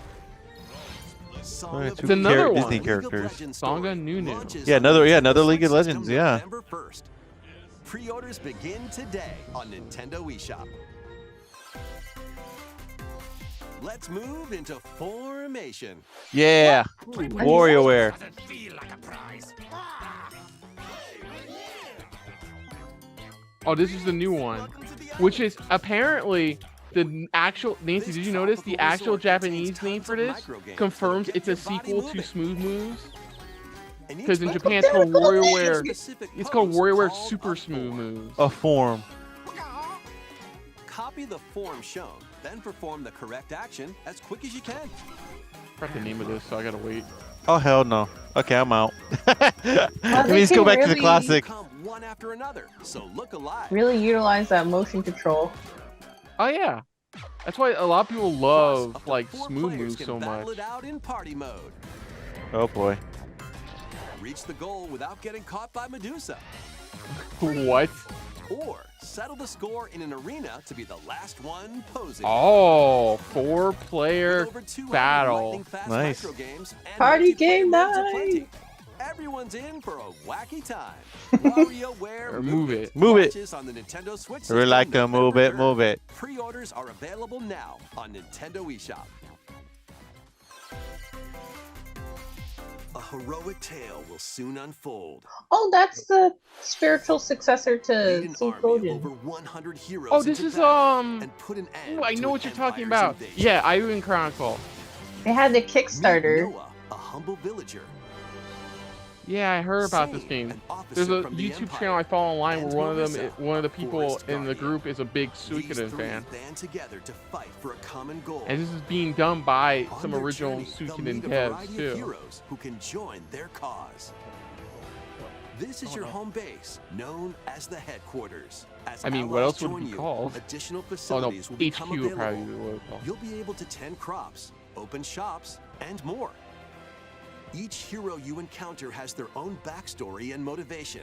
Song of It's another one. Disney League of characters. Legends SaGa story Nunu. launches Yeah, on another Nintendo League of Switch Legends, system yeah. November 1st. Pre-orders begin today on Nintendo eShop. Let's move into Formation. Yeah. WarioWare. Oh, this is the new one, which is apparently the actual. Nancy, did you notice the actual Japanese name for this confirms it's a sequel to Smooth Moves? Because in Japan it's called WarioWare. It's called WarioWare Super Smooth Moves. A form. Copy the form shown, then perform the correct action as quick as you can. I forgot the name of this, so I gotta wait. Oh hell no. Okay, I'm out. Well, Let they me just go can back to the really- classic. Come one after another, so look alive. Really utilize that motion control. Oh yeah, that's why a lot of people Plus, love up to like 4 Smooth players Moves can so battle much. it out in party mode. Oh boy. Reach the goal without getting caught by Medusa. What? Or settle the score in an arena to be the last one posing. Oh, With 4-player over 200 battle. lightning-fast Nice. micro games and Party multiplayer game modes night. aplenty. Everyone's in for a wacky time. WarioWare Or Move It. Move it. launches on the Nintendo Switch We system like to move it, November move it. 3rd. Pre-orders are available now on Nintendo eShop. A heroic tale will soon unfold. Oh, that's the spiritual successor Lead to an army of over Suikoden. 100 heroes Oh, this into is battle and put an end Ooh, I to know an what you're talking empire's about. invasion. Yeah, Eiyuden Chronicle. They had the Meet Kickstarter. Noah, a humble villager. Yeah, I heard about this Zane, game. an officer There's a from the YouTube Empire, channel I follow online and where one of Marissa, the people Forest in the Guardian. group is a big These Suikoden three fan. band together to fight for a common goal. And this is being done by On some their original journey, they'll Suikoden meet a devs variety of too. heroes who can join their cause. This is your home base, known as the headquarters. As I mean, what allies else would it join be you, called? Additional Oh no, facilities will become HQ would probably available. be what it's called. You'll be able to tend crops, open shops, and more. Each hero you encounter has their own backstory and motivation.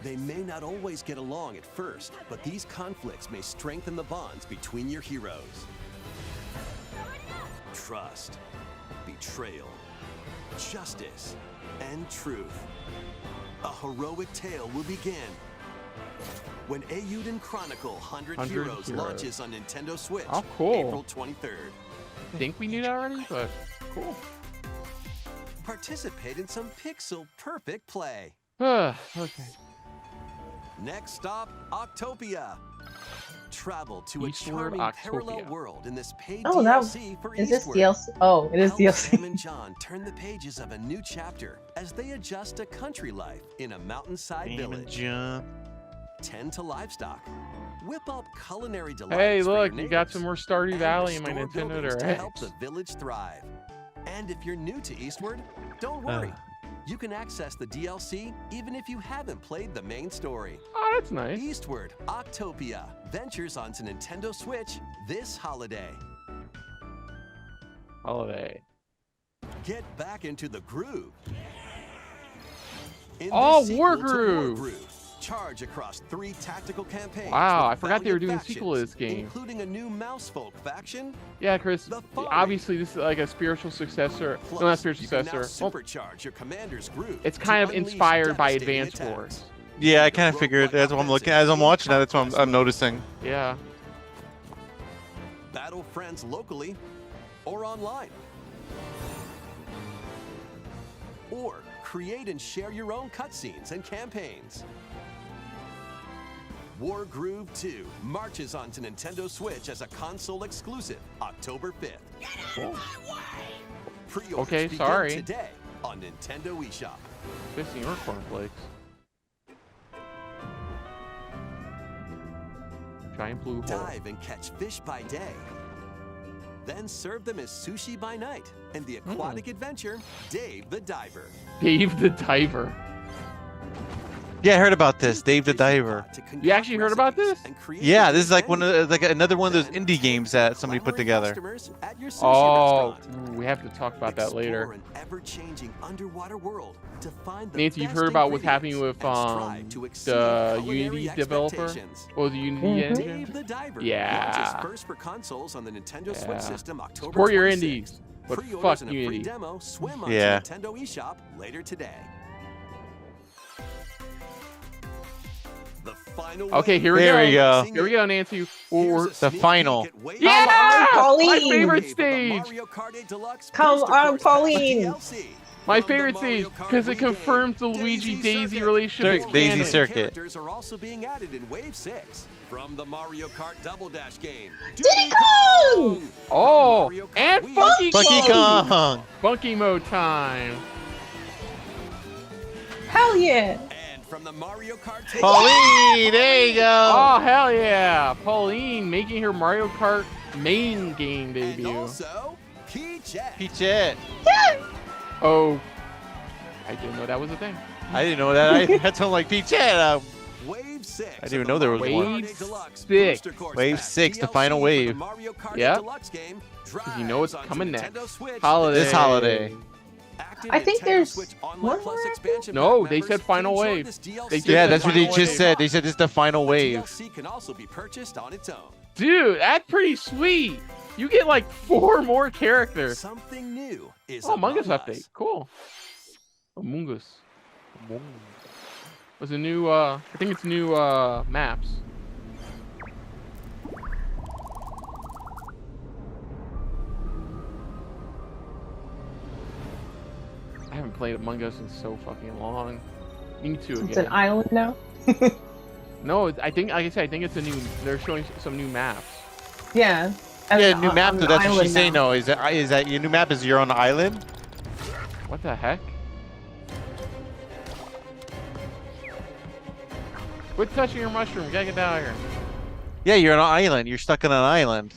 They may not always get along at first, but these conflicts may strengthen the bonds between your heroes. Trust, betrayal, justice, and truth. A heroic tale will begin when Eiyuden Chronicle 100 Heroes launches on Nintendo Switch, Oh, cool. April 23rd. I think we knew that already, but cool. Participate in some pixel-perfect play. Okay. Next stop, Octopia. Travel to a Eastward, charming parallel Octopia. world in this paid Oh, that DLC for is this Eastward. DLC? Oh, it is Help Sam DLC. and John turn the pages of a new chapter as they adjust to country life in a mountainside Damon village. John. Tend to livestock. Whip up culinary delights. Hey, for your look, you got neighbors, some more Stardew and Valley in my restore Nintendo buildings to Direct. help the village thrive. And if you're new to Eastward, don't worry. You can access the DLC even if you haven't played the main story. Oh, that's nice. Eastward, Octopia ventures onto Nintendo Switch this holiday. Holiday. Get back into the groove. In Oh, this sequel to Wargroove. Charge across 3 tactical campaigns. Wow, with I forgot they were valiant doing a sequel to factions, this game. including a new Mousefolk faction. Yeah, Chris. The following. Obviously, this is like a spiritual successor. Plus, No, not spiritual you can now successor. Well, supercharge your commander's groove. it's to kind of unleash inspired by devastating Advance attacks. Wars. Yeah, I kind of figured. That's what I'm looking. As I'm watching that, that's what I'm noticing. Yeah. Battle friends locally or online. Or create and share your own cutscenes and campaigns. Wargroove 2 marches onto Nintendo Switch as a console exclusive October 5th. Pre-orders Okay, begin sorry. today on Nintendo eShop. Fishing or cornflakes. Giant blue hole. Dive and catch fish by day. Then serve them as sushi by night. And the aquatic adventure, Dave the Diver. Dave the Diver. Yeah, I heard about this. Dave the Diver. You actually heard about this? Yeah, this is like another one of those indie games that somebody put together. Oh, we have to talk about that later. Nancy, you've heard about what's happening with the Unity developer or the Unity engine? Yeah. Support your indies, but fuck Unity. Yeah. Nintendo eShop later today. The final Okay, here we There go. we go. Here we go, Nancy. The final. Yeah! Pauline. My favorite stage. Come on, Pauline. My favorite stage because it confirms the Luigi Daisy relationship. Daisy canon. Circuit. Characters are also being added in Wave 6 from the Mario Kart Double Dash game. Diddy Kong! Oh, and Funky Funky Kong. Funky mode time. Hell yeah. And from the Mario Kart Pauline, there you go. Oh, hell yeah. Pauline making her Mario Kart main game and debut. also Peachette. Peachette. Oh, I didn't know that was a thing. I didn't know that. I had something like Peachette. Wave 6. I didn't even know there was Wave one. 6. Wave 6, the final wave. Yeah. Because you know what's coming next. Holiday. This holiday. I think there's one more. No, they said final wave. They said Yeah, the that's what they final just wave. said. They said this is the final wave. DLC can also be purchased on its own. Dude, that's pretty sweet. You get like 4 more characters. Something new is Oh, Among Us among update. us. Cool. Among Us. Was a new, I think it's new, maps. I haven't played Among Us in so fucking long. Need to again. It's an island now. No, I think, like I said, I think it's a new. They're showing some new maps. Yeah. Yeah, new map. On Though, an that's what she's island saying. now. No, is that your new map? Is you're on the island? What the heck? Quit touching your mushroom. You gotta get down here. Yeah, you're on an island. You're stuck on an island.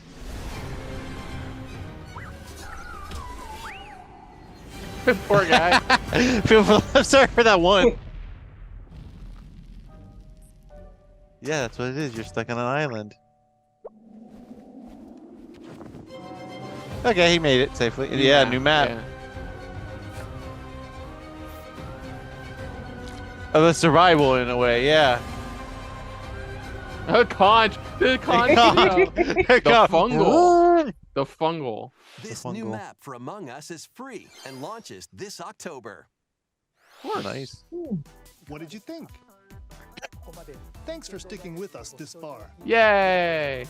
Poor guy. I'm sorry for that one. Yeah, that's what it is. You're stuck on an island. Okay, he made it safely. Yeah, new map. Yeah. Of a survival in a way, yeah. Conch. The Conch. The Fungle. The Fungle. This new map for Among Us is free and launches this October. Nice. What did you think? Thanks for sticking with us this far. Yay.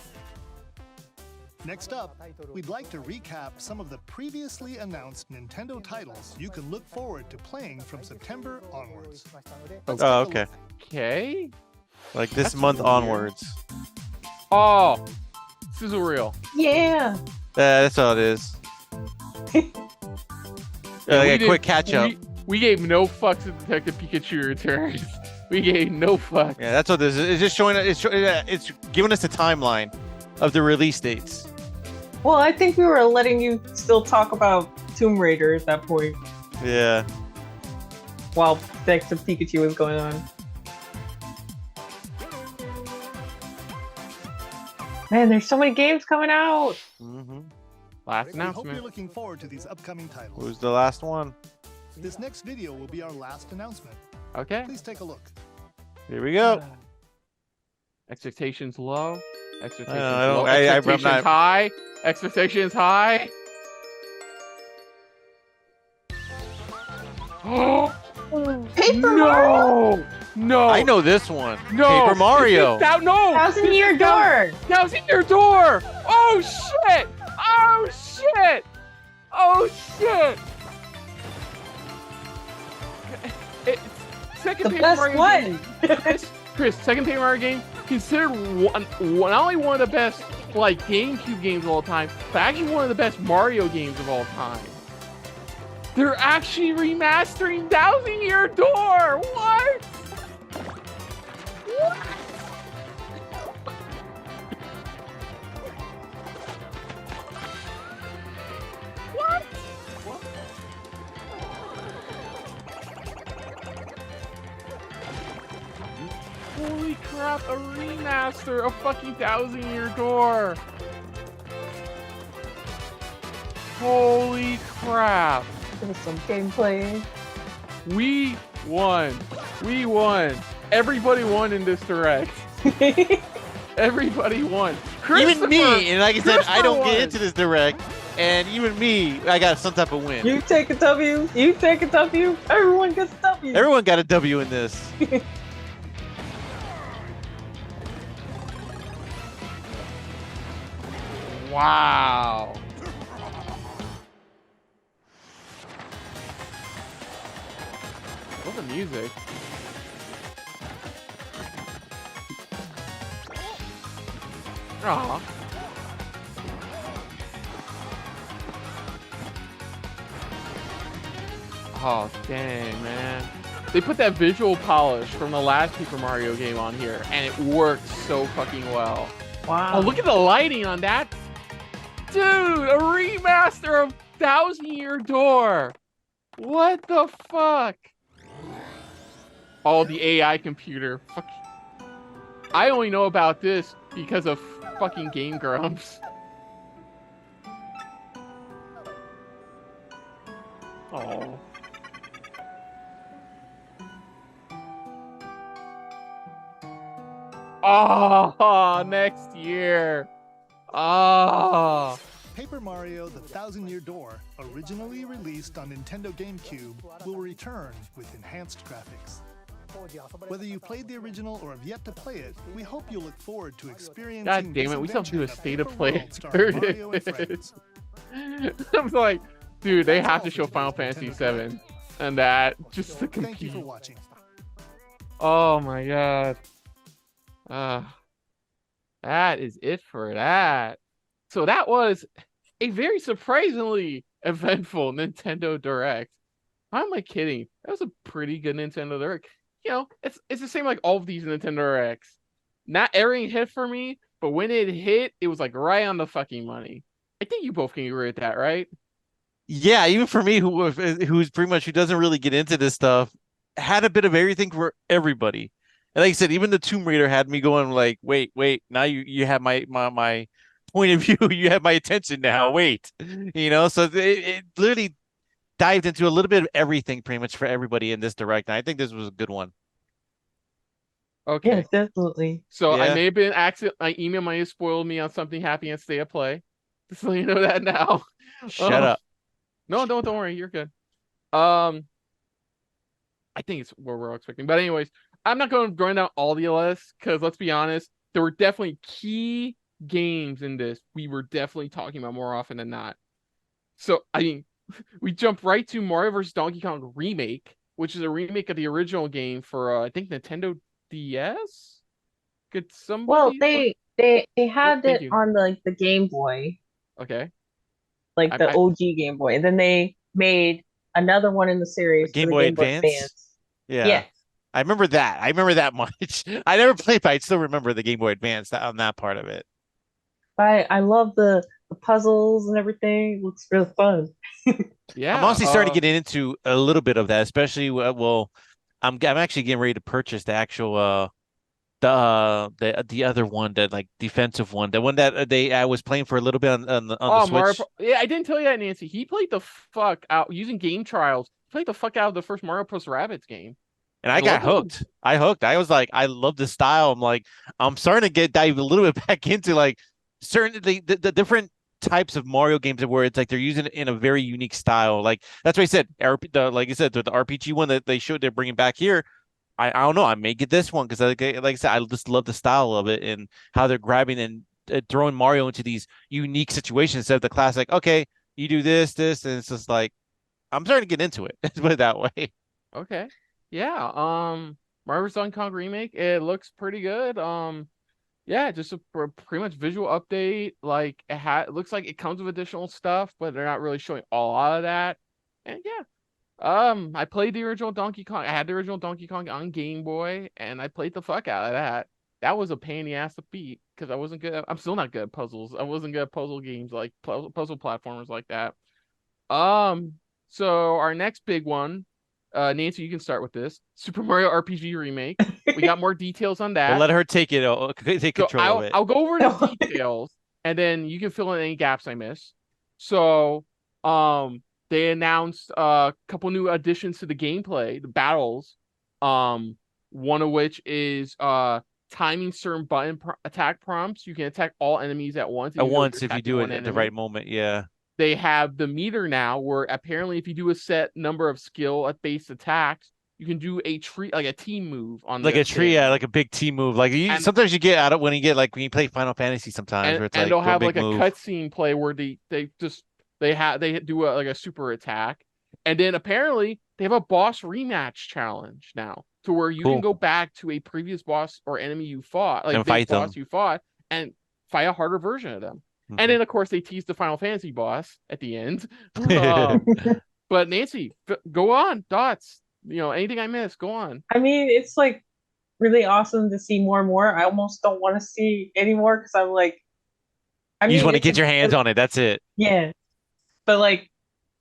Next up, we'd like to recap some of the previously announced Nintendo titles you can look forward to playing from September onwards. Let's Oh, take a okay. look. Okay. Like this That's month weird. onwards. Oh. Sizzle Reel. Yeah. That's all it is. Yeah, Like we a did- quick catch up. We gave no fucks at Detective Pikachu returns. We gave no fucks. Yeah, that's what this is. It's just showing. It's giving us the timeline of the release dates. Well, I think we were letting you still talk about Tomb Raider at that point Yeah. while Detective Pikachu was going on. Man, there's so many games coming out. Mm-hmm. Last We hope announcement. you're looking forward to these upcoming titles. Who's the last one? This next video will be our last announcement. Okay. Please take a look. Here we go. Expectations low. Expectations I don't- low. I'm Expectations not- high. Expectations high. Oh Paper Mario! no! No! I know this one. No! Paper Mario. No! Thousand Year Door! Now's in your door! Oh shit! Oh shit! Oh shit! Second The Paper best Mario one! game. Chris, second Paper Mario game considered one not only one of the best like GameCube games of all time, but actually one of the best Mario games of all time. They're actually remastering Thousand Year Door. What? What? What? Holy crap, a remaster of fucking 1,000 Year Door. Holy crap. There's some gameplay. We won. We won. Everybody won in this direct. Everybody won. Even me, and like I said, I don't won. get into this direct, and even me, I got some type of win. You take a W. You take a W. Everyone gets a W. Everyone got a W in this. Wow. What the music? Aw. Oh, dang, man. They put that visual polish from the last Super Mario game on here, and it worked so fucking well. Wow. Oh, look at the lighting on that. Dude, a remaster of 1,000 Year Door. What the fuck? Oh, the AI computer. Fuck. I only know about this because of fucking Game Grumps. Oh. Oh, next year. Oh. Paper Mario: The 1,000-Year Door, originally released on Nintendo GameCube, will return with enhanced graphics. Whether you played the original or have yet to play it, we hope you look forward to experiencing. God damn it, we still have to do a this state of adventure play. Paper World starring Mario and friends. I'm like, dude, they have to show Final Fantasy VII and that just to Thank you for compete. watching. Oh my god. That is it for that. So that was a very surprisingly eventful Nintendo Direct. How am I kidding? That was a pretty good Nintendo Direct. You know, it's the same like all of these Nintendo Directs. Not everything hit for me, but when it hit, it was like right on the fucking money. I think you both can agree with that, right? Yeah, even for me, who's pretty much who doesn't really get into this stuff, had a bit of everything for everybody. And like I said, even the Tomb Raider had me going like, wait, now you have my point of view, you have my attention now. Wait, so it literally dived into a little bit of everything pretty much for everybody in this direct. And I think this was a good one. Okay. Yes, definitely. So I Yeah. may have been my email might have spoiled me on something happy and Stay of Play. Just so you know that now. Shut up. No, don't worry, you're good. I think it's what we're all expecting. But anyways, I'm not going to run down all the lists because let's be honest, there were definitely key games in this we were definitely talking about more often than not. So I mean, we jump right to Mario vs. Donkey Kong Remake, which is a remake of the original game for I think Nintendo DS. Could somebody? Well, they had thank it you. on the Game Boy, Okay. like the I- OG Game Boy, and then they made another one in the series Game for the Boy Game Boy Advance? Advance. Yeah. Yes. I remember that much. I never played, but I still remember the Game Boy Advance on that part of it. I love the puzzles and everything. It looks really fun. Yeah. I'm honestly starting to get into a little bit of that, especially I'm actually getting ready to purchase the actual the other one, that like defensive one, the one that I was playing for a little bit on the Switch. Mario. Yeah, I didn't tell you that, Nancy. He played the fuck out using game trials. He played the fuck out of the first Mario Plus Rabbids game. And I got hooked. I was like, I love the style. I'm like, I'm starting to dive a little bit back into like certain the different types of Mario games where it's like they're using it in a very unique style. Like that's what I said. Like I said, the RPG one that they're bringing back here. I don't know. I may get this one because like I said, I just love the style of it and how they're grabbing and throwing Mario into these unique situations instead of the classic. Okay, you do this, and it's just like I'm starting to get into it. Let's put it that way. Okay. Yeah. Mario vs. Donkey Kong Remake. It looks pretty good. Yeah, just a pretty much visual update. Like it looks like it comes with additional stuff, but they're not really showing a lot of that. And yeah. I played the original Donkey Kong. I had the original Donkey Kong on Game Boy, and I played the fuck out of that. That was a pain in the ass to beat because I wasn't good. I'm still not good at puzzles. I wasn't good at puzzle games like puzzle platformers like that. So our next big one, Nancy, you can start with this. Super Mario RPG Remake. We got more details on that. We'll let her take it. Take So control of it. I'll go over the details, and then you can fill in any gaps I miss. So, they announced a couple new additions to the gameplay, the battles. One of which is timing certain button attack prompts. You can attack all enemies at once. At once if you do it at the right moment. Yeah. They have the meter now, where apparently if you do a set number of skill-based attacks, you can do a tree, like a team move on like a tree, yeah, like a big team move. Like sometimes you get out of when you get like when you play Final Fantasy sometimes, where it's like they'll have like move. a cutscene play where they do like a super attack, and then apparently they have a boss rematch challenge now, to where you can go back to a previous boss or enemy you fought, like big boss you fought, and fight a harder version of them. Mm-hmm. And then of course they teased the Final Fantasy boss at the end. But Nancy, go on, thoughts. Anything I missed, go on. I mean, it's like really awesome to see more and more. I almost don't want to see anymore because I'm like, you just want to get your hands on it. That's it. Yeah, but like,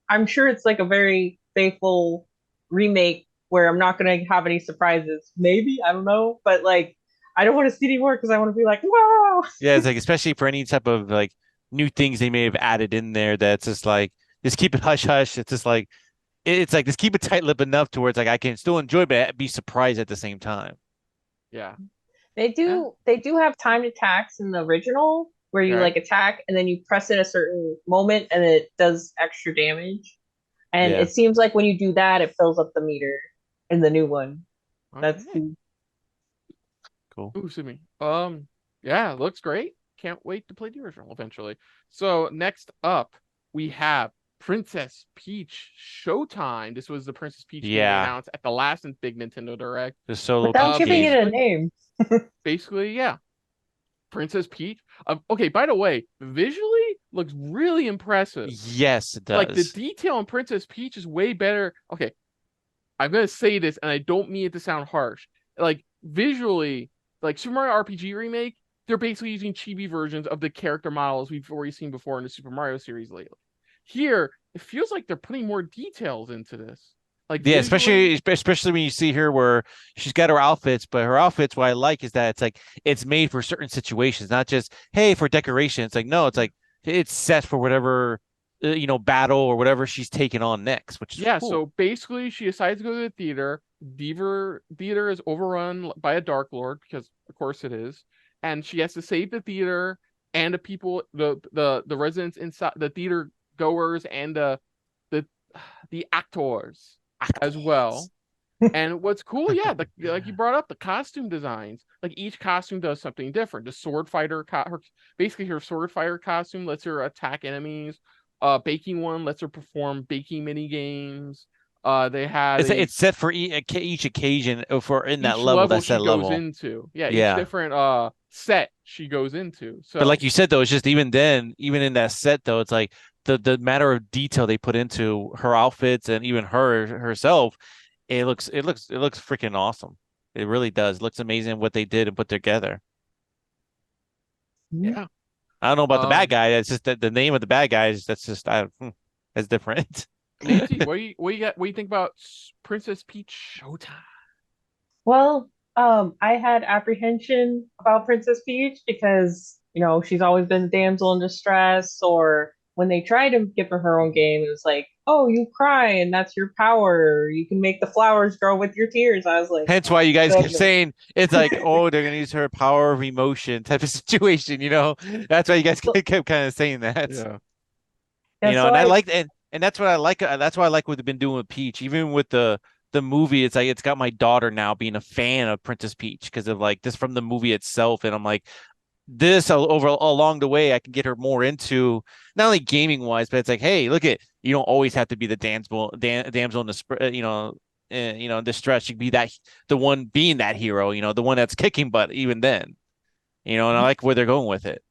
I'm sure it's like a very faithful remake where I'm not gonna have any surprises. Maybe, I don't know, but like, I don't want to see anymore because I want to be like, wow. Yeah, it's like, especially for any type of like new things they may have added in there, that's just like, just keep it hush hush. It's just like, it's like, just keep it tight lip enough to where it's like I can still enjoy, but be surprised at the same time. Yeah, they do have timed attacks in the original where you like attack and then you press it a certain moment and it does extra damage. And it seems like when you do that, it fills up the meter in the new one. Okay. That's cool. Ooh, excuse me. Yeah, looks great. Can't wait to play the original eventually. So next up, we have Princess Peach Showtime. This was the Princess Peach game announced at the last big Nintendo Direct. The solo without giving it a name. Basically, yeah. Princess Peach. Okay, by the way, visually looks really impressive. Yes, it does. Like the detail on Princess Peach is way better. Okay, I'm gonna say this, and I don't mean it to sound harsh. Like visually, like Super Mario RPG Remake, they're basically using chibi versions of the character models we've already seen before in the Super Mario series lately. Here, it feels like they're putting more details into this. Like especially when you see her where she's got her outfits, but her outfits, what I like is that it's like it's made for certain situations, not just hey for decoration. It's like no, it's like it's set for whatever battle or whatever she's taking on next. Which is cool. So basically she decides to go to the theater. Theater is overrun by a Dark Lord because of course it is, and she has to save the theater and the people, the residents inside the theater goers and the actors as well. And what's cool, like you brought up, the costume designs, like each costume does something different. The sword fighter, her sword fighter costume lets her attack enemies. Baking one lets her perform baking mini games. They had it's set for each occasion for in that level. That's that level goes into. Each different set she goes into. So, but like you said though, it's just even in that set though, it's like the matter of detail they put into her outfits and even herself, it looks freaking awesome. It really does. It looks amazing what they did and put together. Yeah. I don't know about the bad guy. It's just that the name of the bad guy is that's different. Nancy, what do you think about Princess Peach Showtime? Well, I had apprehension about Princess Peach because she's always been damsel in distress, or when they tried to give her own game, it was like, oh, you cry and that's your power. You can make the flowers grow with your tears. I was like, hence why you guys keep saying it's like, oh, they're gonna use her power of emotion type of situation. That's why you guys kept kind of saying that. Yeah. And I like and that's what I like. That's why I like what they've been doing with Peach, even with the movie. It's like it's got my daughter now being a fan of Princess Peach because of like this from the movie itself, and I'm like, this along the way I can get her more into not only gaming wise, but it's like, hey, look at, you don't always have to be the damsel in the distress. You can be the one being that hero, the one that's kicking butt even then, and I like where they're going with it.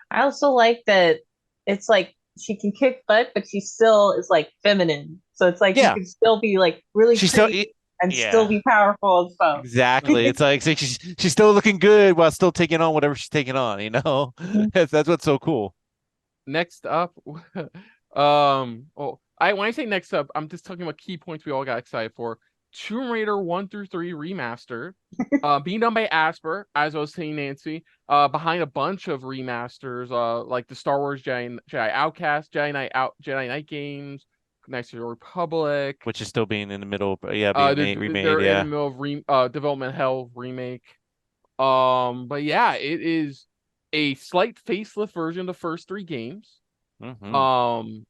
I also like that it's like she can kick butt, but she still is like feminine, so it's like you can still be like really still be powerful and stuff. Exactly. It's like she's still looking good while still taking on whatever she's taking on, that's what's so cool. Next up, When I say next up, I'm just talking about key points we all got excited for. Tomb Raider 1 through 3 remastered, being done by Asper, as I was saying, Nancy, behind a bunch of remasters, like the Star Wars Jedi Outcast, Jedi Knight games, Knights of the Republic, which is still being in the middle, but being remade. They're in the middle of development hell remake. But yeah, it is a slight facelift version of the first 3 games. Mm-hmm.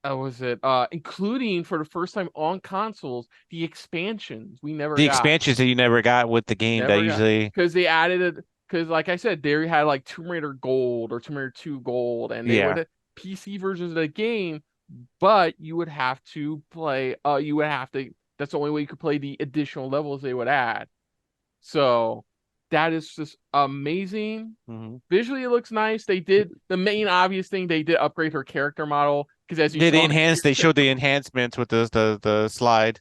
Was it including for the first time on consoles the expansions the expansions that you never got with the game that usually because they added it because like I said they had like Tomb Raider Gold or Tomb Raider 2 Gold and they would PC versions of the game, but you would have to play that's the only way you could play the additional levels they would add. So that is just amazing. Mm-hmm. Visually it looks nice. They did the main obvious thing, they did upgrade her character model. Because as you they showed the enhancements with the slide.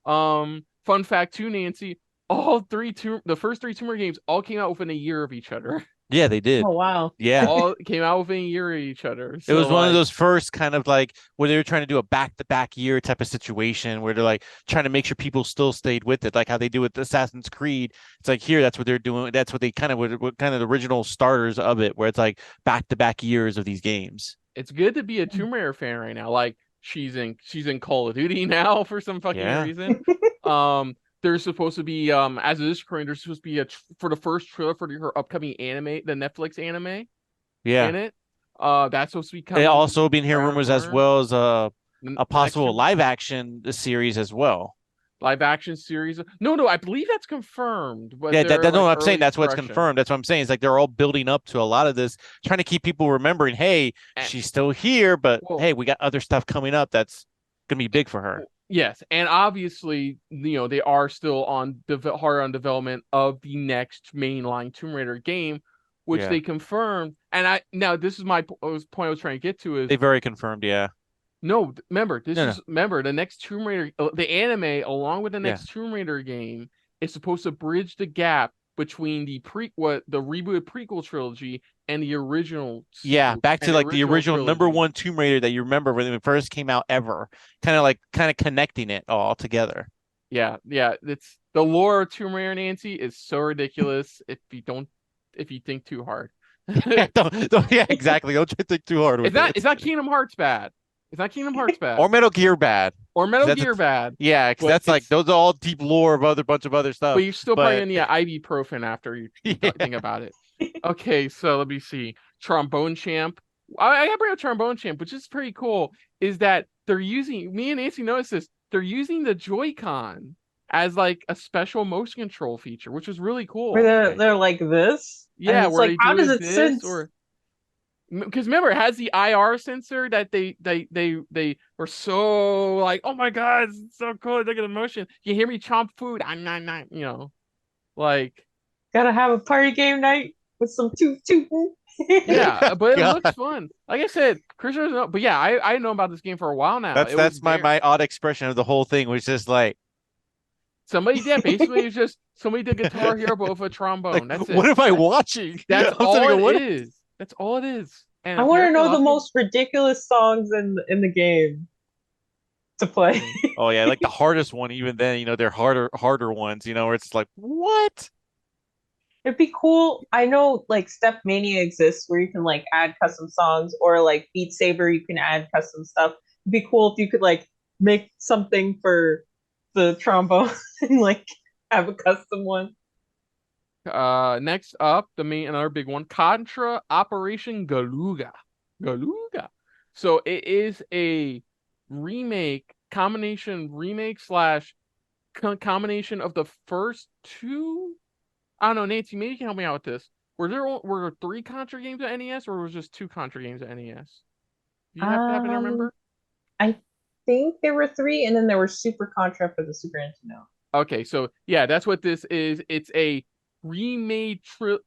Fun fact too, Nancy, the first 3 Tomb Raider games all came out within a year of each other. Yeah, they did. Oh wow. Yeah. All came out within a year of each other. So it was one of those first kind of like where they were trying to do a back-to-back year type of situation where they're like trying to make sure people still stayed with it, like how they do with Assassin's Creed. It's like here, that's what they're doing. That's what they kind of were kind of the original starters of it, where it's like back-to-back years of these games. It's good to be a Tomb Raider fan right now. Like she's in Call of Duty now for some fucking reason. There's supposed to be as of this current, there's supposed to be for the first trailer for her upcoming anime, the Netflix anime. Yeah. In it. That's supposed to be coming. They also been hearing rumors as well as a possible live action series as well. Live action series. No, I believe that's confirmed. But I'm saying that's what's confirmed. That's what I'm saying. It's like they're all building up to a lot of this, trying to keep people remembering, hey, she's still here, but hey, we got other stuff coming up that's gonna be big for her. Yes, and obviously, they are still hard on development of the next mainline Tomb Raider game, which they confirmed. And this is my point I was trying to get to is they very confirmed, yeah. No, remember remember the next Tomb Raider, the anime along with the next Tomb Raider game is supposed to bridge the gap between the rebooted prequel trilogy and the original. Yeah, back to like the original trilogy. Number 1 Tomb Raider that you remember when it first came out ever. Kind of connecting it all together. Yeah, it's the lore of Tomb Raider, Nancy, is so ridiculous if you think too hard. Exactly. Don't you think too hard with it's not Kingdom Hearts bad. It's not Kingdom Hearts bad. Or Metal Gear bad. Bad. Yeah, because that's like those are all deep lore of bunch of other stuff. But you're still probably in the ibuprofen after you think about it. Okay, so let me see. Trombone Champ. I gotta bring up Trombone Champ, which is pretty cool. Is that they're using me and Nancy noticed this. They're using the Joy-Con as like a special motion control feature, which is really cool. Where they're like this. Yeah, where like how does it sense? Because remember, it has the IR sensor that they were so like, oh my god, it's so cool. Look at the motion. You hear me chomp food. I'm not, like. Gotta have a party game night with some toot. Yeah, but it looks fun. Like I said, Chris doesn't know, but yeah, I know about this game for a while now. That's my odd expression of the whole thing, was just like somebody did basically it's just somebody did Guitar Hero but with a trombone. Like, that's it. What am I watching? That's all it is. That's all it is. And I want to know the most ridiculous songs in the game to play. Oh yeah, like the hardest one. Even then, they're harder ones. Where it's like, what? It'd be cool. I know like Step Mania exists where you can like add custom songs, or like Beat Saber you can add custom stuff. It'd be cool if you could like make something for the trombone and like have a custom one. Next up, another big one, Contra Operation Galuga. So it is a combination of the first 2. I don't know, Nancy, maybe you can help me out with this. Were there 3 Contra games at NES, or was just 2 Contra games at NES? Do you happen to remember? I think there were 3, and then there were Super Contra for the Super Nintendo. Okay, so yeah, that's what this is. It's a remade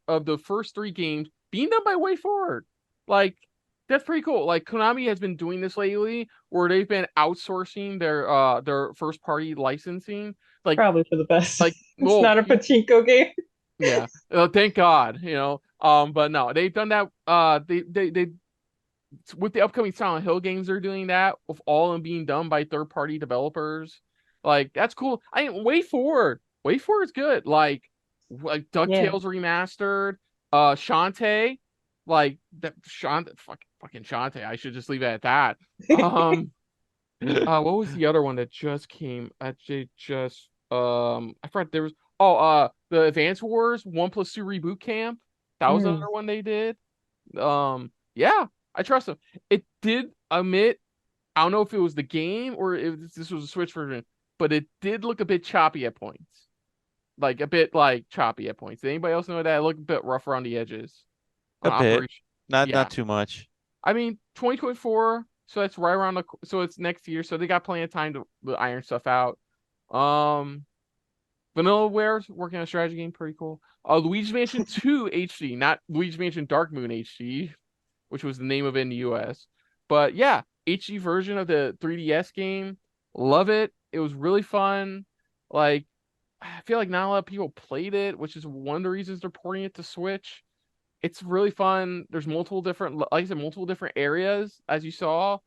of the first 3 games being done by WayForward. Like, that's pretty cool. Like, Konami has been doing this lately, where they've been outsourcing their first party licensing. Like, probably for the best. Like, it's not a pachinko game. Yeah. Thank God. But no, they've done that. with the upcoming Silent Hill games, they're doing that with all of them being done by third-party developers. Like that's cool. I mean, Way Forward is good. Like DuckTales Remastered, Shantae, like that fucking Shantae. I should just leave it at that. What was the other one that just came? Actually, I forgot there was. The Advance Wars 1+2 Reboot Camp. That was another one they did. Yeah, I trust them. It did omit. I don't know if it was the game or if this was a Switch version, but it did look a bit choppy at points. Like a bit like choppy at points. Did anybody else know that? It looked a bit rough around the edges. A bit. Not too much. I mean, 2024, so that's right around so it's next year, so they got plenty of time to iron stuff out. VanillaWare's working on a strategy game, pretty cool. Luigi's Mansion 2 HD, not Luigi's Mansion Dark Moon HD, which was the name of it in the US. But yeah, HD version of the 3DS game. Love it. It was really fun. Like, I feel like not a lot of people played it, which is one of the reasons they're porting it to Switch. It's really fun. There's multiple different areas, as you saw.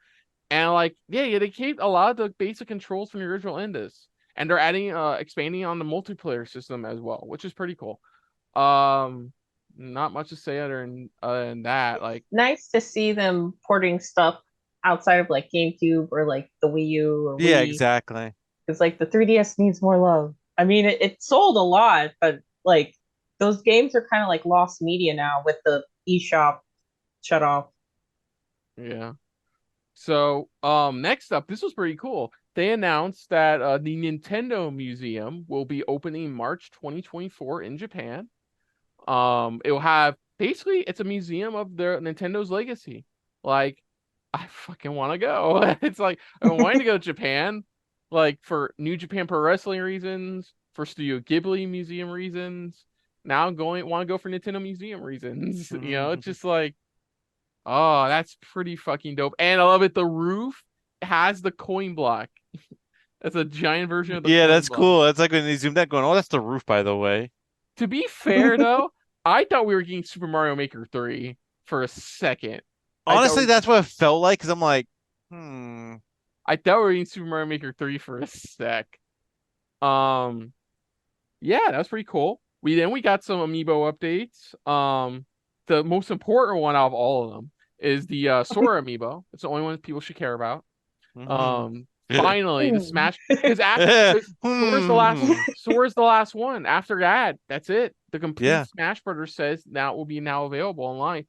And like, yeah, they kept a lot of the basic controls from the original Indus. And they're adding, expanding on the multiplayer system as well, which is pretty cool. Not much to say other than that. Like, nice to see them porting stuff outside of like GameCube or like the Wii U or Wii. Yeah, exactly. Because like the 3DS needs more love. I mean, it sold a lot, but like those games are kind of like lost media now with the eShop shut off. Yeah. So, next up, this was pretty cool. They announced that the Nintendo Museum will be opening March 2024 in Japan. It will have basically it's a museum of their Nintendo's legacy. Like, I fucking want to go. It's like I wanted to go to Japan, like for New Japan Pro Wrestling reasons, for Studio Ghibli Museum reasons. Now I'm want to go for Nintendo Museum reasons. You know, it's just like, oh, that's pretty fucking dope. And I love it. The roof has the coin block. That's a giant version of the coin that's block. cool. That's like when they zoomed that going, oh, that's the roof, by the way. To be fair, though, I thought we were getting Super Mario Maker 3 for a second. Honestly, that's what it felt like, because I'm like, I thought we were getting Super Mario Maker 3 for a sec. Yeah, that was pretty cool. We got some amiibo updates. The most important one out of all of them is the Sora amiibo. It's the only one people should care about. Finally, the Smash, because after Sora's the last one. After that, that's it. The complete Smash Brothers says now it will be available online.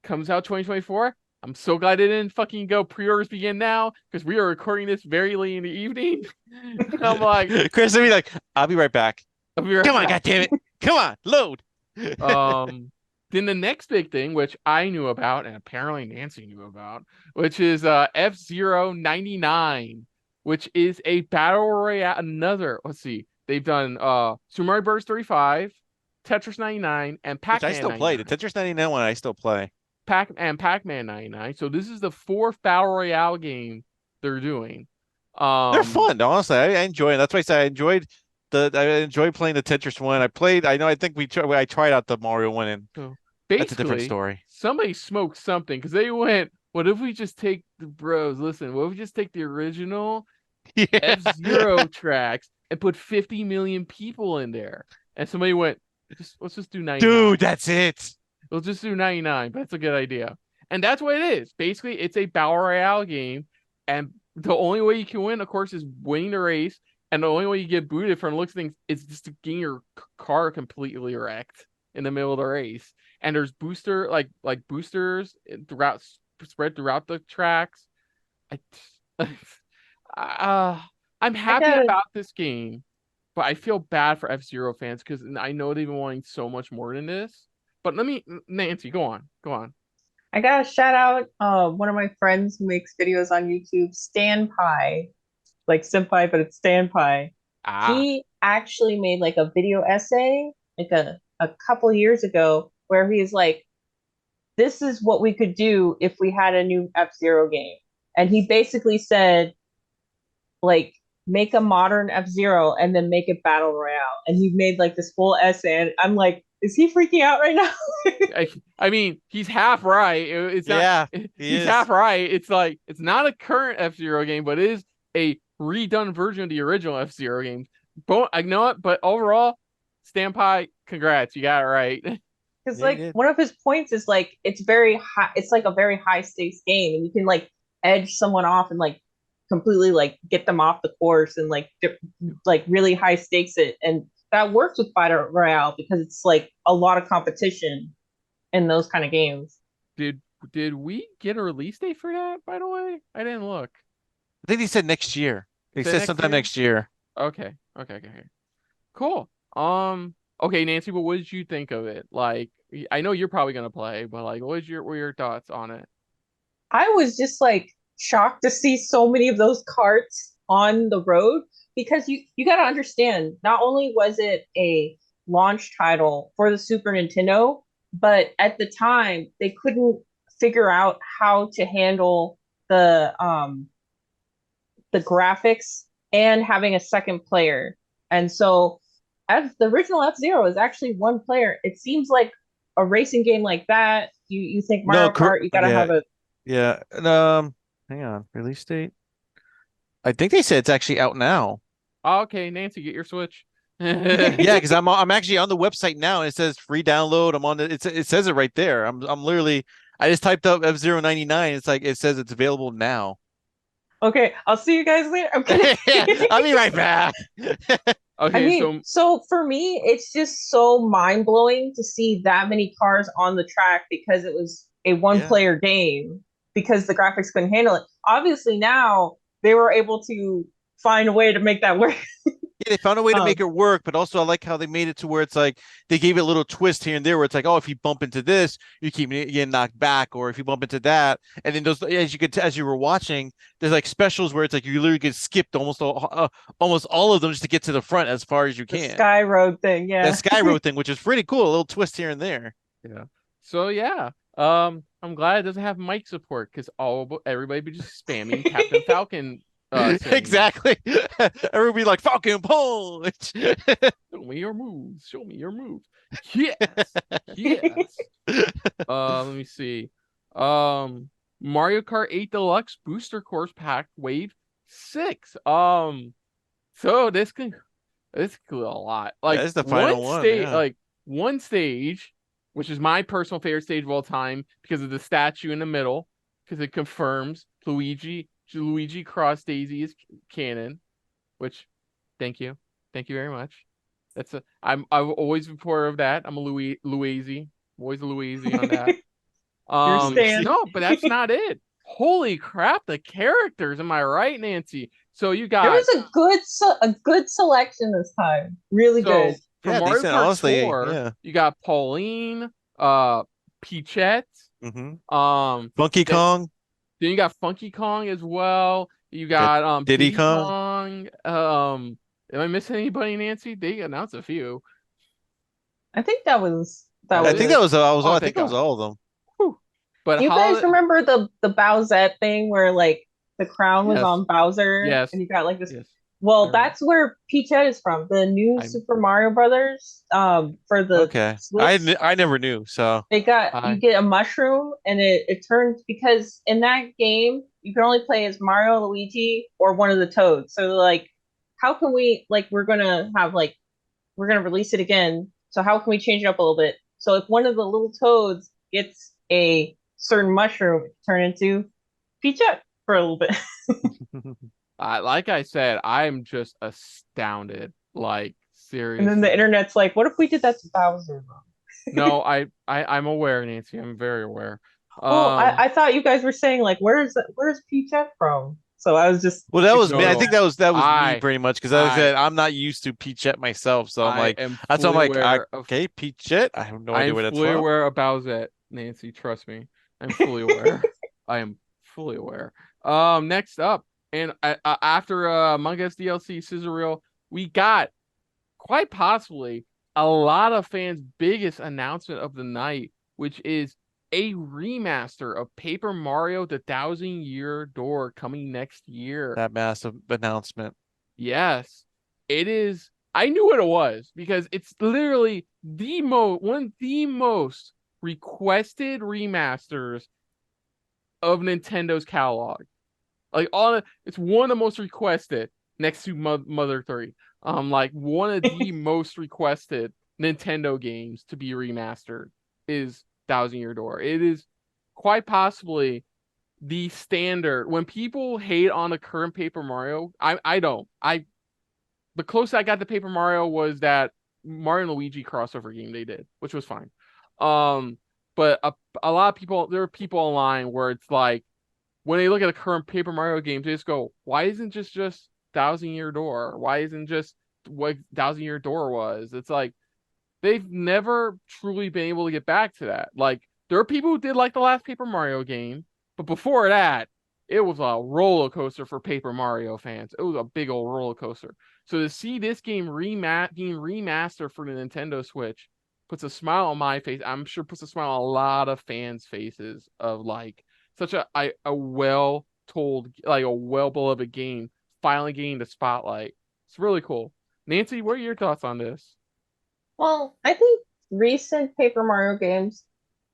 Comes out 2024. I'm so glad it didn't fucking go pre-orders begin now, because we are recording this very late in the evening. I'm like, Chris will be like, I'll be right back. Come on, goddammit. Come on, load. Then the next big thing, which I knew about, and apparently Nancy knew about, which is F-Zero 99, which is a battle royale. Let's see, they've done Super Mario Bros. 35, Tetris 99, and Pac-Man. Which I still play. The Tetris 99 one I still play. Pac-Man 99. So this is the fourth battle royale game they're doing. They're fun, honestly. I enjoy it. That's why I said I enjoyed playing the Tetris one. I tried out the Mario one, and that's a different story. Somebody smoked something, because they went, what if we just take what if we just take the original F-Zero tracks and put 50 million people in there? And somebody went, let's just do 99. Dude, that's it. We'll just do 99, but that's a good idea. And that's what it is. Basically, it's a battle royale game, and the only way you can win, of course, is winning the race. And the only way you get booted from looks things is just to get your car completely wrecked in the middle of the race. And there's boosters spread throughout the tracks. I'm happy about this game, but I feel bad for F-Zero fans, because I know they've been wanting so much more than this. But Nancy, go on. I gotta shout out one of my friends who makes videos on YouTube, Stan Pie. Like Senpai, but it's Stan Pie. He actually made like a video essay like a couple years ago where he's like, this is what we could do if we had a new F-Zero game. And he basically said, like, make a modern F-Zero and then make it battle royale. And he made like this whole essay, and I'm like, Is he freaking out right now? I mean, he's half right. It's not. Yeah, He's half right. It's like it's not a current F-Zero game, but it is a redone version of the original F-Zero games. But I know it. But overall, Stampai, congrats, you got it right. Because Yeah, he like did. one of his points is like it's very high. It's like a very high stakes game, and you can like edge someone off and like completely like get them off the course and like like really high stakes it, and that works with Battle Royale because it's like a lot of competition in those kind of games. Did we get a release date for that? By the way, I didn't look. I think they said next year. They Said said next sometime year? next year. Okay. Cool. Okay, Nancy, but what did you think of it? Like, I know you're probably gonna play, but like, what were your thoughts on it? I was just like shocked to see so many of those carts on the road because you got to understand, not only was it a launch title for the Super Nintendo, but at the time they couldn't figure out how to handle the graphics and having a second player. And so as the original F-Zero is actually one player, it seems like a racing game like that, you think Mario Kart, you gotta have a Yeah. Hang on. Release date. I think they said it's actually out now. Oh, okay, Nancy, get your Switch. Yeah, because I'm actually on the website now and it says free download. I'm on it says it right there. I'm literally I just typed up F-Zero 99. It's like it says it's available now. Okay, I'll see you guys later. I'm kidding. I'll be right back. Okay, I mean, so for me, it's just so mind blowing to see that many cars on the track because it was a one player game because the graphics couldn't handle it. Obviously, now they were able to find a way to make that work. Yeah, they found a way to make it work, but also I like how they made it to where it's like they gave it a little twist here and there where it's like, oh, if you bump into this, you keep getting knocked back, or if you bump into that, and then those as you were watching, there's like specials where it's like you literally get skipped almost all of them just to get to the front as far as you The can. Sky Road thing, yeah. That Sky Road thing, which is pretty cool, a little twist here and there. Yeah. So yeah, I'm glad it doesn't have mic support because everybody be just spamming Captain Falcon. Exactly. Everybody like Falcon punch. Show me your moves. Show me your moves. Yes. Yes. Let me see. Mario Kart 8 Deluxe Booster Course Pack Wave 6. So this can go a lot. Like that's the final one. Like one stage, which is my personal favorite stage of all time because of the statue in the middle, because it confirms Luigi Cross Daisy is canon, which thank you very much. I've always been part of that. I'm a Luigi, always a Luigi on that. No, but that's not it. Holy crap, the characters! Am I right, Nancy? So you got there was a good selection this time. Really good. For Mario Kart honestly, 4, you got Pauline, Peachette, Funky Kong. Then you got Funky Kong as well. You got Diddy Kong. Am I missing anybody, Nancy? They announced a few. I think that was I think that was all of them. Whew. But you guys remember the Bowsette thing where like the crown was on Bowser? Yes. And you got like this. Yes. Well, that's where Peachette is from. The new Super Mario Brothers. For the Switch. I never knew. So you get a mushroom, and it turns because in that game you can only play as Mario, Luigi, or one of the Toads. So like, how can we we're gonna release it again? So how can we change it up a little bit? So if one of the little Toads gets a certain mushroom, it can turn into Peachette for a little bit. Like I said, I'm just astounded. Like seriously. And then the internet's like, "What if we did that to Bowser?" No, I'm aware, Nancy. I'm very aware. I thought you guys were saying like, "Where's Peachette from?" So I was just that was me. I think that was me pretty much because I said I'm not used to Peachette myself, so I'm like that's why I'm like okay, Peachette. I have no idea where that's from. I'm fully aware of Bowsette, Nancy. Trust me, I'm fully aware. I am fully aware. Next up. And after Among Us DLC Sizzle Reel, we got quite possibly a lot of fans' biggest announcement of the night, which is a remaster of Paper Mario: The Thousand-Year Door coming next year. That massive announcement. Yes, it is. I knew what it was because it's literally one of the most requested remasters of Nintendo's catalog. Like it's one of the most requested next to Mother 3. Like one of the most requested Nintendo games to be remastered is Thousand Year Door. It is quite possibly the standard. When people hate on the current Paper Mario, I don't. The closest I got to Paper Mario was that Mario and Luigi crossover game they did, which was fine. But a lot of people, there are people online where it's like, when they look at the current Paper Mario games, they just go, why isn't just Thousand Year Door? Why isn't just what Thousand Year Door was? It's like, they've never truly been able to get back to that. Like, there are people who did like the last Paper Mario game, but before that, it was a roller coaster for Paper Mario fans. It was a big old roller coaster. So to see this game being remastered for the Nintendo Switch puts a smile on my face. I'm sure puts a smile on a lot of fans' faces of like such a well-told, like a well-beloved game finally getting the spotlight. It's really cool. Nancy, what are your thoughts on this? Well, I think recent Paper Mario games,